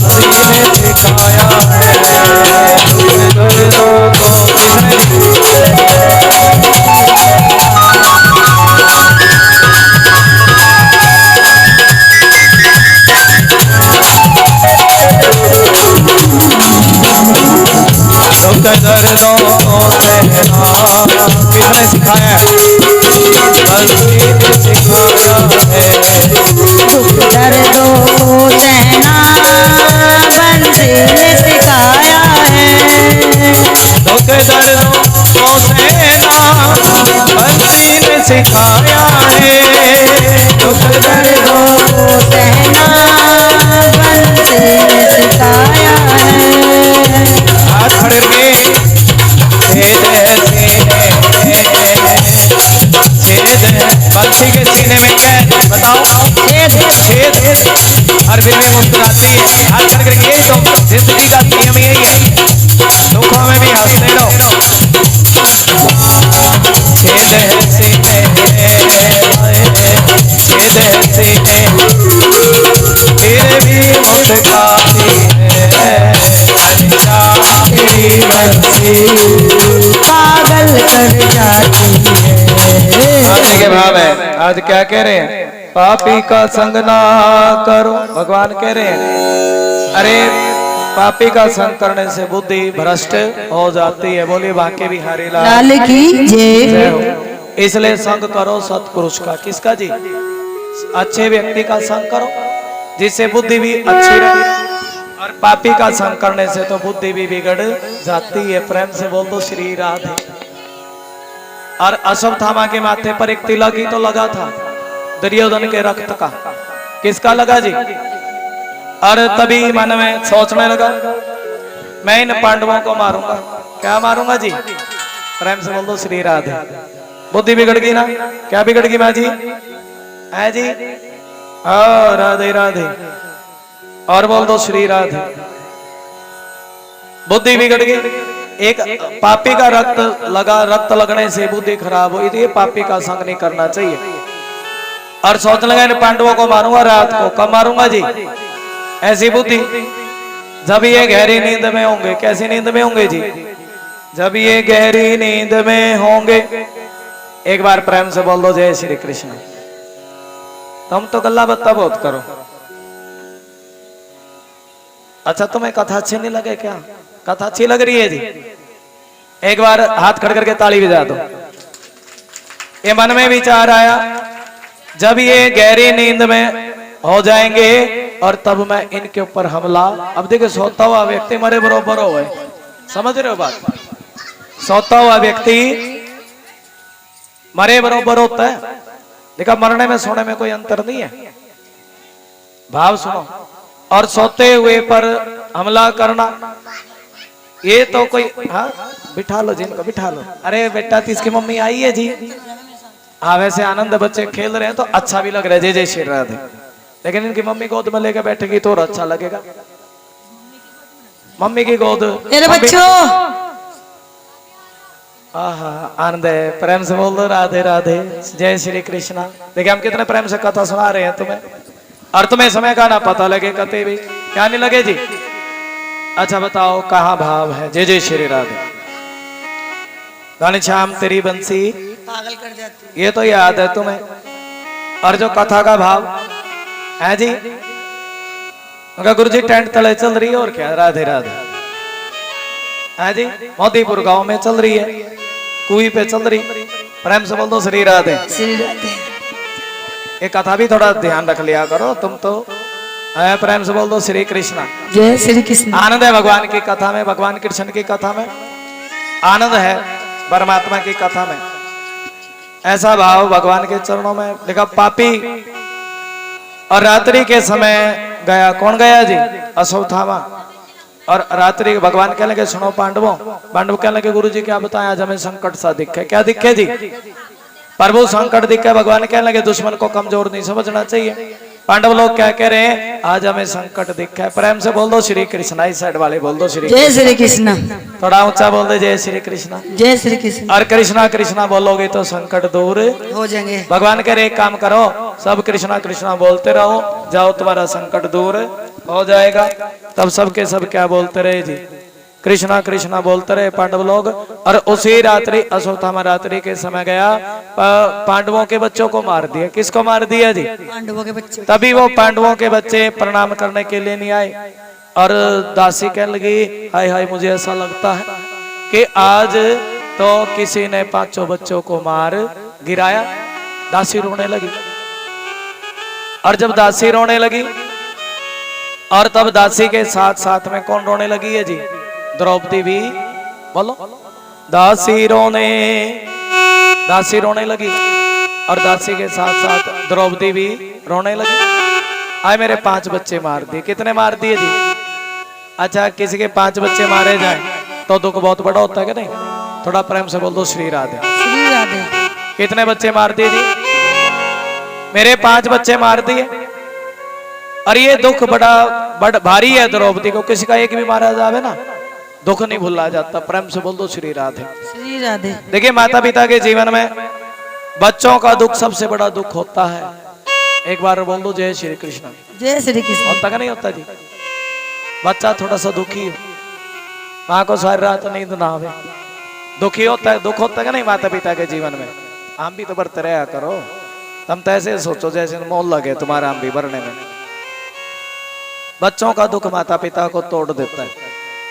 बंसी ने सिखाया है दुख दर्दों को किसने दुख दर्दों को सहना किसने सिखाया है बंसी ने सिखाया है दुख दर्दों को सहना बंसी ने सिखाया है दुख दर्दों को सहना बंसी ने सिखाया है दुख दर्दों को सहना बंसी ने सिखाया है हाथ खड़े के बंसी के सीने में क्या है बताओ छेद छेद हर फिर में मुस्कुराती है हाथ करके यही तो जिंदगी का नियम यही है दुखों में भी हंसते रहो छेद है सीने छेद है सीने फिर भी मुस्कुराती है तेरी बंसी पागल कर जाती है आगे के भाव है आज क्या कह रहे हैं पापी का संग ना करो भगवान कह रहे हैं अरे पापी का संग करने से बुद्धि भ्रष्ट हो जाती है बोलिए बाकी बिहारी लाल की जय हो। इसलिए संग करो सत्पुरुष का किसका जी अच्छे व्यक्ति का संग करो जिससे बुद्धि भी अच्छी रहे और पापी का संग करने से तो बुद्धि भी बिगड़ जाती है। प्रेम से बोल दो श्री राधे। और अश्वत्थामा के माथे पर एक तिलक ही तो लगा था दुर्योधन के रक्त का किसका लगा जी और तभी मन में सोचने लगा मैं इन पांडवों को मारूंगा क्या मारूंगा जी प्रेम से बोल दो श्री राधे। बुद्धि बिगड़ गई ना क्या बिगड़ गई माँ जी है जी राधे राधे और बोल दो श्री राधे। बुद्धि बिगड़ गई एक पापी का रक्त लगने से बुद्धि खराब हुई थी पापी का संग नहीं करना चाहिए और सोच लगा इन पांडवों को मारूंगा रात को कब मारूंगा जी ऐसी बुद्धि जब ये गहरी नींद में होंगे कैसी नींद में होंगे जी जब ये गहरी नींद में होंगे एक बार प्रेम से बोल दो जय श्री कृष्ण। तुम तो गल्ला बत्ता बहुत करो अच्छा तुम्हें कथा अच्छी नहीं लगे क्या कथा अच्छी लग रही है जी एक बार हाथ खड़ करके ताली बजा दो। ये मन में विचार आया जब ये गहरी नींद में हो जाएंगे और तब मैं इनके ऊपर हमला अब देखो सोता हुआ व्यक्ति मरे बरोबर हो समझ रहे हो बात सोता हुआ व्यक्ति मरे बरोबर होता है देखा मरने में सोने में कोई अंतर नहीं है भाव सुनो और सोते हुए पर हमला करना ये तो कोई हाँ बिठा लो जिनको बिठा लो। अरे बेटा तो इसकी मम्मी आई है जी। हाँ वैसे आनंद बच्चे खेल रहे हैं तो अच्छा भी लग रहा है, जय जय श्री राधे। लेकिन इनकी मम्मी गोद में लेकर बैठेगी तो और अच्छा लगेगा। मम्मी की गोद। मेरे बच्चों आनंद है, प्रेम से बोल दो राधे राधे, जय श्री कृष्णा। देखिए हम कितने प्रेम से कथा सुना रहे हैं तुम्हें, और तुम्हें समय का ना पता लगे कते भी क्या नहीं लगे जी। अच्छा बताओ कहाँ भाव है, जय जय श्री राधे। घनश्याम तेरी बंसी पागल कर जाती ये तो याद है तुम्हें। और जो कथा का भाव है जी, गुरु जी टेंट तले चल रही है और क्या, राधे राधे है जी। मोतीपुर गांव में चल रही है, कुई पे चल रही। प्रेम से बोल दो श्री राधे। श्री राधे। ये कथा भी थोड़ा ध्यान रख लिया करो तुम तो। प्रेम से बोल दो श्री कृष्णा। जय श्री कृष्ण। आनंद है भगवान की कथा में, भगवान कृष्ण की कथा में आनंद है, परमात्मा की कथा में ऐसा भाव भगवान के चरणों में। देखा पापी और रात्रि के समय गया, कौन गया जी, अश्वत्थामा। और रात्रि भगवान कहने लगे सुनो पांडवों, पांडव कहने लगे गुरु जी क्या बताएं आज हमें संकट सा दिखे। क्या दिखे जी, प्रभु संकट दिखे। भगवान कहने लगे दुश्मन को कमजोर नहीं समझना चाहिए। पांडव लोग क्या कह रहे हैं, आज हमें संकट दिखा है। प्रेम से बोल दो श्री कृष्णा। इस साइड वाले बोल दो श्री। जय श्री कृष्ण। थोड़ा ऊंचा बोल दो जय श्री कृष्णा। जय श्री कृष्ण। और कृष्णा कृष्णा बोलोगे तो संकट दूर हो जाएंगे। भगवान कह रहे एक काम करो, सब कृष्णा कृष्णा बोलते रहो, जाओ तुम्हारा संकट दूर हो जाएगा। तब सबके सब क्या बोलते रहे जी, कृष्णा कृष्णा बोलते रहे पांडव लोग। और उसी रात्रि अश्वत्थामा रात्रि के समय गया, पांडवों के बच्चों को मार दिया। किसको मार दिया जी, पांडवों के बच्चे। तभी वो पांडवों के बच्चे प्रणाम करने के लिए नहीं आए। और दासी कहने लगी हाय हाय मुझे ऐसा लगता है कि आज तो किसी ने पांचों बच्चों को मार गिराया। दासी रोने लगी। और जब दासी रोने लगी, और तब दासी के साथ साथ में कौन रोने लगी है जी, द्रौपदी भी। बोलो दासी रोने लगी। और दासी के साथ साथ द्रौपदी भी रोने लगी। आए मेरे 5 बच्चे मार दिए। कितने मार दिए जी, अच्छा किसी के 5 बच्चे मारे जाए तो दुख बहुत बड़ा होता है कि नहीं। थोड़ा प्रेम से बोल दो श्री राधे। श्री राधे। कितने बच्चे मार दिए जी, मेरे 5 बच्चे मार दिए। और ये दुख बड़ा भारी है द्रौपदी को। किसी का एक भी मारा जावे ना, दुख नहीं भुला जाता। प्रेम से बोल दो श्री राधे। श्री राधे। देखिए माता पिता के जीवन में बच्चों का दुख सबसे बड़ा दुख होता है। एक बार बोल दो जय श्री कृष्ण। जय श्री कृष्ण। होता का नहीं होता जी, बच्चा थोड़ा सा दुखी हो, माँ को सारी रात नींद ना आवे, दुखी होता है, दुख होता है नहीं माता पिता के जीवन में। हम भी तो बरते रहा करो, तुम तो ऐसे सोचो जैसे मोल लगे तुम्हारा हम भी भरने में। बच्चों का दुख माता पिता को तोड़ देता है।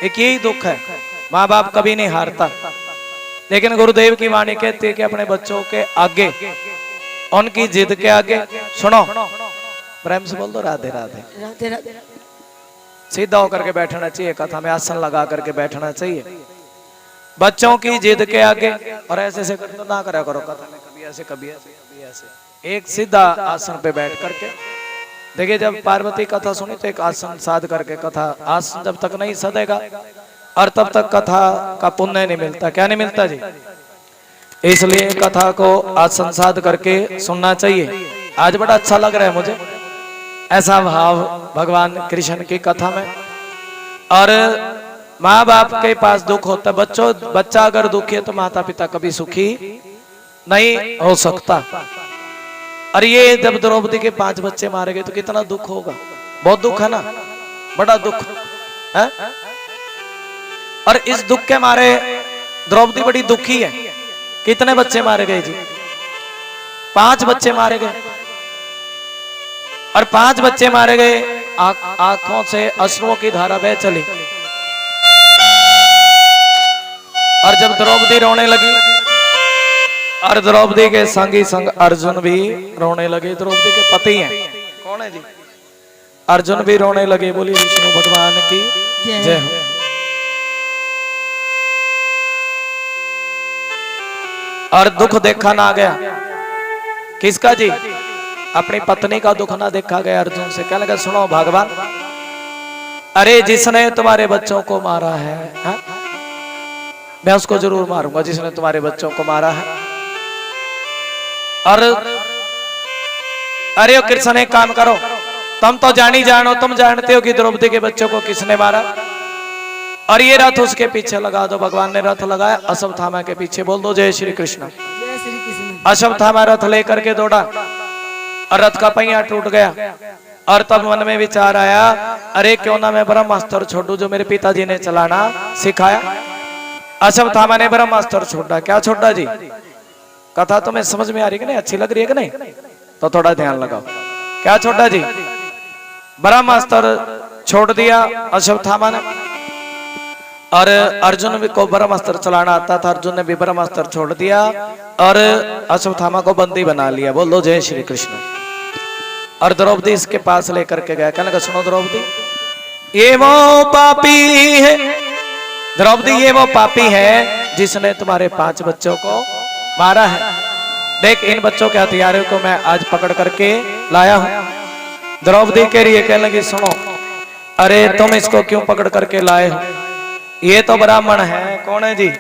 एक यही दुख है, माँ बाप कभी नहीं हारता। लेकिन गुरुदेव की वाणी कहती है कि अपने बच्चों के आगे, उनकी जिद के आगे सुनो। प्रेम से बोल दो राधे राधे। राधे राधे। सीधा होकर के बैठना चाहिए, कथा में आसन लगा करके बैठना चाहिए बच्चों की जिद के आगे। और ऐसे ऐसे ना करा करो कथा में, कभी ऐसे कभी ऐसे कभी ऐसे। एक सीधा आसन पे बैठ करके देखिए, जब पार्वती कथा सुनी तो एक आसन साध करके कथा, आसन जब तक नहीं सदेगा और तब तक कथा का पुण्य नहीं मिलता। क्या नहीं मिलता जी, इसलिए कथा को आसन साध करके सुनना चाहिए। आज बड़ा अच्छा लग रहा है मुझे ऐसा भाव भगवान कृष्ण की कथा में। और माँ बाप के पास दुख होता है, बच्चा अगर दुखी है तो माता पिता कभी सुखी नहीं हो सकता। और ये जब द्रौपदी के 5 बच्चे मारे गए तो कितना दुख होगा, बहुत दुख है ना, बड़ा दुख है। और इस दुख के मारे द्रौपदी बड़ी दुखी है। कितने बच्चे मारे गए जी, 5 बच्चे मारे गए। और 5 बच्चे मारे गए, आंखों से अश्रुओं की धारा बह चली। और जब द्रौपदी रोने लगी, और द्रौपदी के संगी संग अर्जुन भी रोने लगे। द्रौपदी के पति हैं, कौन है जी, अर्जुन भी रोने लगे। बोलिए विष्णु भगवान की जय हो। और दुख देखा ना गया, किसका जी, अपनी पत्नी का दुख ना देखा गया। अर्जुन से क्या लगा, सुनो भगवान, अरे जिसने तुम्हारे बच्चों को मारा है, मैं उसको जरूर मारूंगा जिसने तुम्हारे बच्चों को मारा है। और अरे ओ कृष्ण एक काम करो, तुम तो जानी जानो, तुम जानते हो कि द्रौपदी के बच्चों को किसने मारा, और ये रथ उसके पीछे लगा दो। भगवान ने रथ लगाया अश्वत्थामा के पीछे, बोल दो जय श्री कृष्ण। जय श्री कृष्ण। अश्वत्थामा रथ लेकर के दौड़ा और रथ का पहिया टूट गया। और तब मन में विचार आया, अरे क्यों ना मैं ब्रह्मास्त्र छोड़ू जो मेरे पिताजी ने चलाना सिखाया। अश्वत्थामा ने ब्रह्मास्त्र छोड़ा। क्या छोड़ा जी? कथा तुम्हें समझ में आ रही है कि नहीं, अच्छी लग रही है कि नहीं? तो थोड़ा ध्यान लगाओ। क्या छोड़ा जी? ब्रह्मास्त्र छोड़ दिया अश्वत्थामा ने। और अर्जुन भी को ब्रह्मास्त्र चलाना आता था, अर्जुन ने भी ब्रह्मास्त्र छोड़ दिया और अश्वत्थामा को बंदी बना लिया। बोल दो जय श्री कृष्ण। और द्रौपदी इसके पास लेकर के गया, कहने लगा सुनो द्रौपदी, ये वो पापी है, द्रौपदी ये वो पापी है जिसने तुम्हारे 5 बच्चों को मारा है। देख इन बच्चों के हथियारों को मैं आज पकड़ करके लाया हूं। द्रौपदी कह रही है, कहने लगी सुनो, अरे तुम इसको क्यों पकड़ करके लाए हो? ये तो ब्राह्मण है। कौन है जी?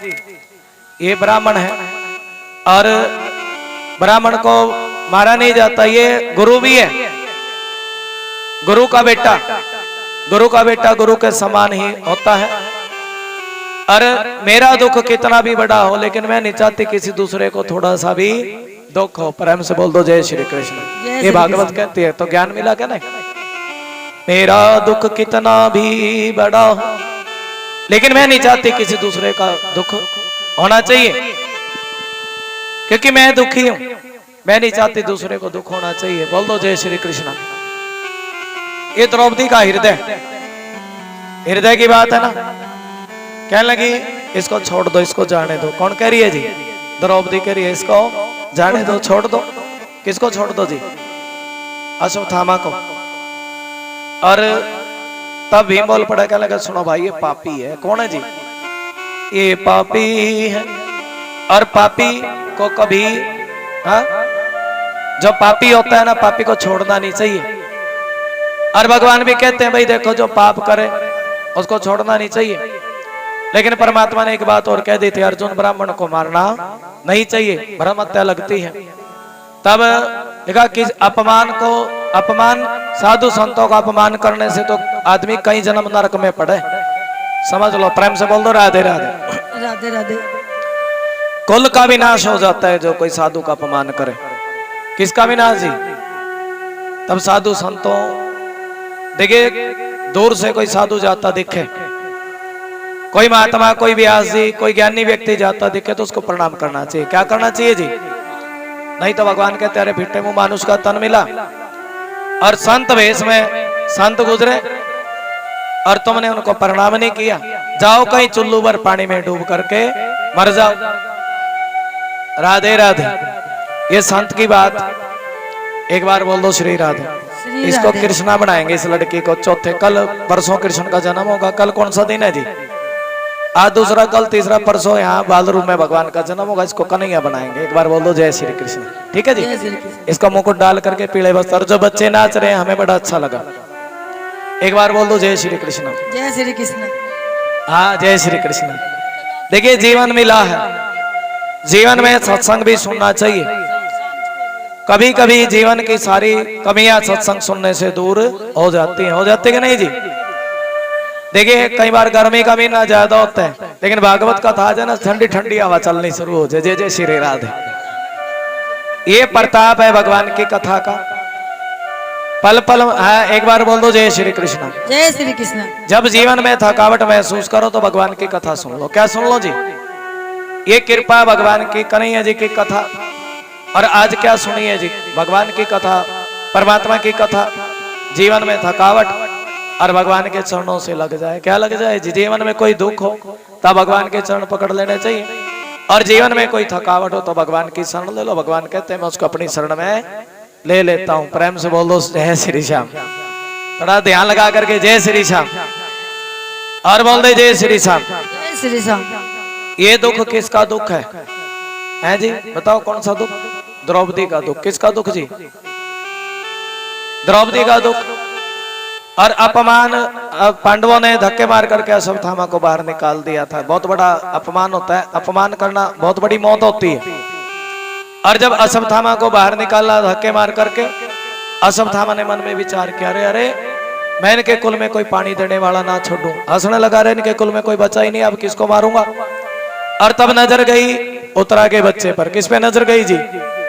ये ब्राह्मण है और ब्राह्मण को मारा नहीं जाता, ये गुरु भी है, गुरु का बेटा। गुरु का बेटा गुरु के समान ही होता है। और मेरा दुख कितना भी बड़ा हो, लेकिन मैं नहीं चाहती किसी दूसरे को थोड़ा सा भी दुख हो। प्रेम से बोल दो जय श्री कृष्ण। ये भागवत कहती है, तो ज्ञान मिला क्या नहीं? मेरा दुख कितना भी बड़ा हो, लेकिन मैं नहीं चाहती किसी दूसरे का दुख होना चाहिए, क्योंकि मैं दुखी हूं। मैं नहीं चाहती दूसरे को दुख होना चाहिए। बोल दो जय श्री कृष्ण। ये द्रौपदी का हृदय, हृदय की बात है ना। कहने लगी इसको छोड़ दो, इसको जाने दो। कौन कह रही है जी? द्रौपदी कह रही है इसको जाने दो, छोड़ दो। किसको छोड़ दो जी? अश्वत्थामा को। और तब भीम बोल पड़ा, कहने लगा सुनो भाई ये पापी है। कौन है जी? ये पापी है। और पापी को कभी, हाँ, जो पापी होता है ना, पापी को छोड़ना नहीं चाहिए। और भगवान भी कहते हैं भाई देखो जो पाप करे उसको छोड़ना नहीं चाहिए। लेकिन परमात्मा ने एक बात और कह दी थी, अर्जुन ब्राह्मण को मारना नहीं चाहिए, ब्रह्म हत्या लगती है। तब देखा कि अपमान साधु संतों का अपमान करने से तो आदमी कई जन्म नरक में पड़े। समझ लो। प्रेम से बोल दो राधे राधे। राधे राधे। कुल का विनाश हो जाता है जो कोई साधु का अपमान करे। किसका विनाश जी? तब साधु संतों, देखिए दूर से कोई साधु जाता दिखे, कोई महात्मा, कोई व्यास जी, कोई ज्ञानी व्यक्ति जाता दिखे तो उसको प्रणाम करना चाहिए। क्या करना चाहिए जी? नहीं तो भगवान कहते अरे फिट्टे मुंह मानुष का तन मिला। और संत वेश में संत गुजरे और तुमने उनको प्रणाम नहीं किया, जाओ कहीं चुल्लू भर पानी में डूब करके मर जाओ। राधे राधे। ये संत की बात। एक बार बोल दो श्री राधे। इसको कृष्णा बनाएंगे इस लड़की को। चौथे कल परसों कृष्ण का जन्म होगा। कल कौन सा दिन है जी? आज दूसरा, कल तीसरा, परसों यहाँ बालरू में भगवान का जन्म होगा। इसको कन्हैया बनाएंगे। एक बार बोल दो जय श्री कृष्ण। ठीक है जी? इसका मुकुट डाल करके पीले वस्त्र, जो बच्चे नाच रहे हैं हमें बड़ा अच्छा लगा। एक बार बोल दो जय श्री कृष्ण। जय श्री कृष्ण। हाँ जय श्री कृष्ण। देखिए जीवन मिला है, जीवन में सत्संग भी सुनना चाहिए। कभी कभी जीवन की सारी कमियां सत्संग सुनने से दूर हो जाती हैं। हो जाती कि नहीं जी? देखिए कई बार गर्मी का महीना ज्यादा होता है, लेकिन भागवत कथा है ना, ठंडी ठंडी हवा चलनी शुरू हो जाए। जय जय श्री राधे। ये प्रताप है भगवान की कथा का। पल पल है। एक बार बोल दो जय श्री कृष्ण। जय श्री कृष्ण। जब जीवन में थकावट महसूस करो तो भगवान की कथा सुन लो। क्या सुन लो जी? ये कृपा भगवान की, कन्हैया जी की कथा। और आज क्या सुनिए जी? भगवान की कथा, परमात्मा की कथा। जीवन में थकावट और भगवान के चरणों से लग जाए। क्या लग जाए जी? जीवन में कोई दुख हो तब भगवान के चरण पकड़ लेने चाहिए, और जीवन में कोई थकावट हो तो भगवान की शरण ले लो। भगवान कहते हैं मैं उसको अपनी शरण में ले लेता हूं। प्रेम से बोल दो जय श्री श्याम। थोड़ा ध्यान लगा करके जय श्री श्याम। और बोल दे जय श्री श्याम। जय श्री श्याम। ये दुख किसका दुख है? हैं जी? बताओ कौन सा दुख? द्रौपदी का दुख। किसका दुख जी? द्रौपदी का दुख। और अपमान पांडवों ने धक्के मार करके अश्वत्थामा को बाहर निकाल दिया था। बहुत बड़ा अपमान होता है, अपमान करना बहुत बड़ी मौत होती है। और जब अश्वत्थामा को बाहर निकाला धक्के मार करके, अश्वत्थामा ने मन में विचार किया, अरे अरे मैं इनके कुल में कोई पानी देने वाला ना छोड़ूं। हंसने लगा, रहे इनके कुल में कोई बचा ही नहीं, अब किसको मारूंगा। और तब नजर गई उत्तरा के बच्चे पर। किस पे नजर गई जी?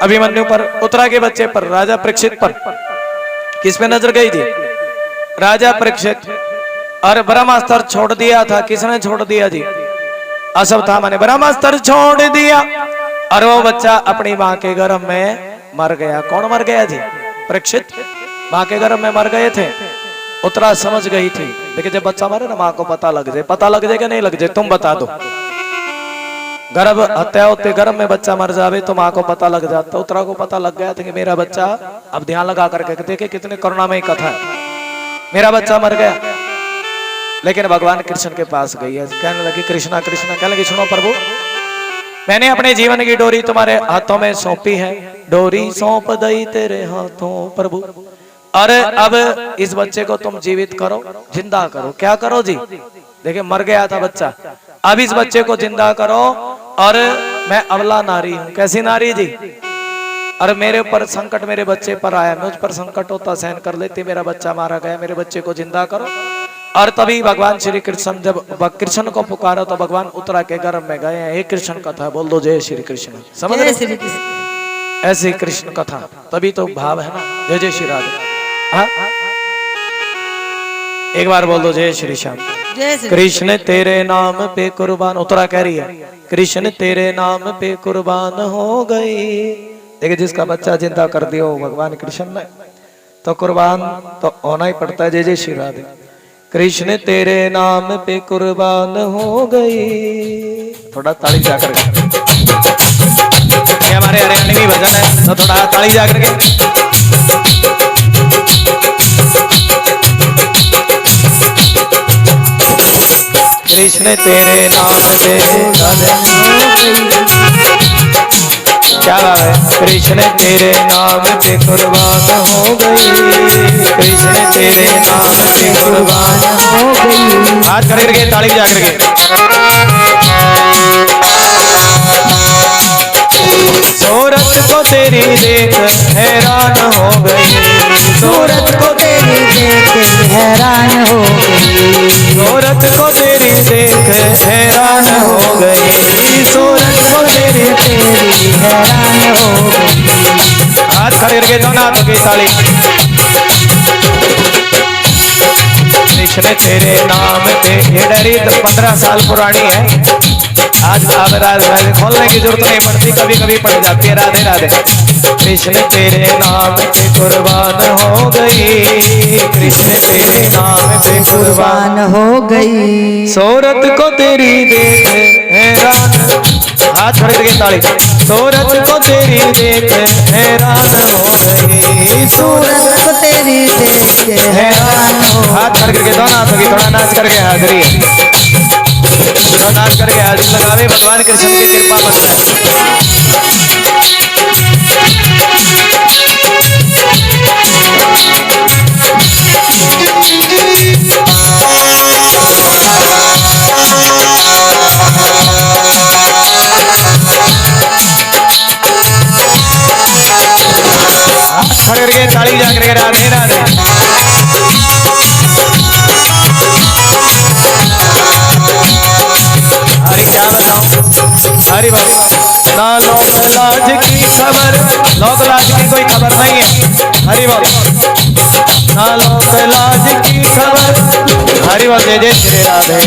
अभिमन्यु पर, उत्तरा के बच्चे पर, राजा परीक्षित पर। किस पे नजर गई जी? राजा परीक्षित। और ब्रह्मास्त्र छोड़ दिया था। किसने छोड़ दिया जी? अश्वत्थामा ने ब्रह्मास्त्र छोड़ दिया और वो बच्चा अपनी माँ के गर्भ में मर गया। कौन मर गया जी? परीक्षित माँ के गर्भ में मर गए थे। उत्तरा समझ गई थी। देखिए जब बच्चा मरे ना, माँ को पता लग जाए कि नहीं लग जाए, तुम बता दो। गर्भ हत्या होते, गर्भ में बच्चा मर जावे तो माँ को पता लग जाता। उत्तरा को पता लग गया था कि मेरा बच्चा, अब ध्यान लगा करके देखे कितने करुणामयी कथा है, मेरा बच्चा मर गया। लेकिन भगवान कृष्ण के पास गई है, कहने लगी कृष्णा कृष्णा, कहने लगी सुनो प्रभु, मैंने अपने जीवन की डोरी तुम्हारे हाथों में सौंपी है, डोरी सौंप दई तेरे हाथों प्रभु। और अब इस बच्चे को तुम जीवित करो, जिंदा करो। क्या करो जी? देखिए मर गया था बच्चा, अब इस बच्चे को जिंदा करो। और मैं अबला नारी हूं। कैसी नारी जी? और मेरे ऊपर संकट मेरे बच्चे पर आया, मुझ पर संकट होता सहन कर लेती, मेरा बच्चा मारा गया, मेरे बच्चे को जिंदा करो। और तभी भगवान श्री कृष्ण जब कृष्ण को पुकारा तो भगवान उत्तरा के गर्भ में गए हैं। हे कृष्ण कथा बोल दो, जय श्री कृष्ण। समझ जय रहे? श्री कृष्ण। ऐसी कृष्ण कथा, तभी तो भाव है ना। जय जय श्री राधे। हाँ? एक बार बोल दो, जय श्री श्याम। जय श्री कृष्ण तेरे नाम पे कुर्बान, उत्तरा कह रही है, कृष्ण तेरे नाम पे कुर्बान हो गई। देखिए जिसका बच्चा जिंदा कर दिया भगवान कृष्ण ने, तो कुर्बान तो होना ही पड़ता है। जय जय श्री राधे। कृष्ण तेरे नाम पे कुर्बान हो गई। थोड़ा ताली जाकर के, हमारे हरियाणवी भजन है तो थोड़ा ताली जाकर के। कृष्ण तेरे नाम पे क्या है? कृष्ण तेरे नाम पे कुर्बान हो गई, कृष्ण तेरे नाम पे कुर्बान हो गई। हाथ खड़े करके ताली बजा करके। सूरत को तेरी देख हैरान हो गई, सूरत को तेरी देख हैरान हो गई, सूरत को तेरी देख हैरान हो गई, सूरत को तेरी हैरान हो गई। हाथ खड़े करके दोनों हाथों की ताली। कृष्ण तेरे नाम पे, ये डायरी 15 साल पुरानी है। आज खोलने की जरूरत नहीं पड़ती, कभी कभी पड़ जाती है। राधे राधे। कृष्ण तेरे नाम पे कुर्बान हो गई, कृष्ण तेरे नाम पे कुर्बान हो गई। सूरत को तेरी देख हैरान, हाथ खड़े करके ताली। सूरत को तेरी देख हैरान हो गई, सूरत को तेरी देख हैरान हो। हाथ खड़े करके दोनों हाथों की थोड़ा नाच करके हाजिरी है, नाच करके हाजिर लगावे। भगवान कृष्ण की कृपा बन खड़े करके ताली जा करके राधे राधे। हरी क्या बताऊं, हरी बाबू ना लोक लाज की खबर, लोक लाज की कोई खबर नहीं है। हरी बाबू ना लोक लाज की खबर, हरी बाबू। जय जय श्री राधे।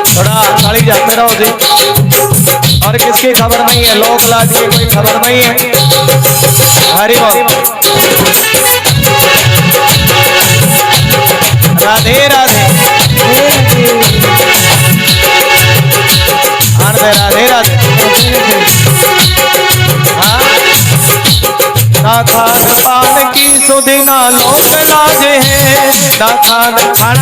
थोड़ा ताली जाते रहो जी। और किसकी खबर नहीं है? लोक लाज की कोई खबर नहीं है। हरी बाबू। राधे राधे। राधे राधे। ना खान पान की सुधि ना लोक लाज है, ना खान खाना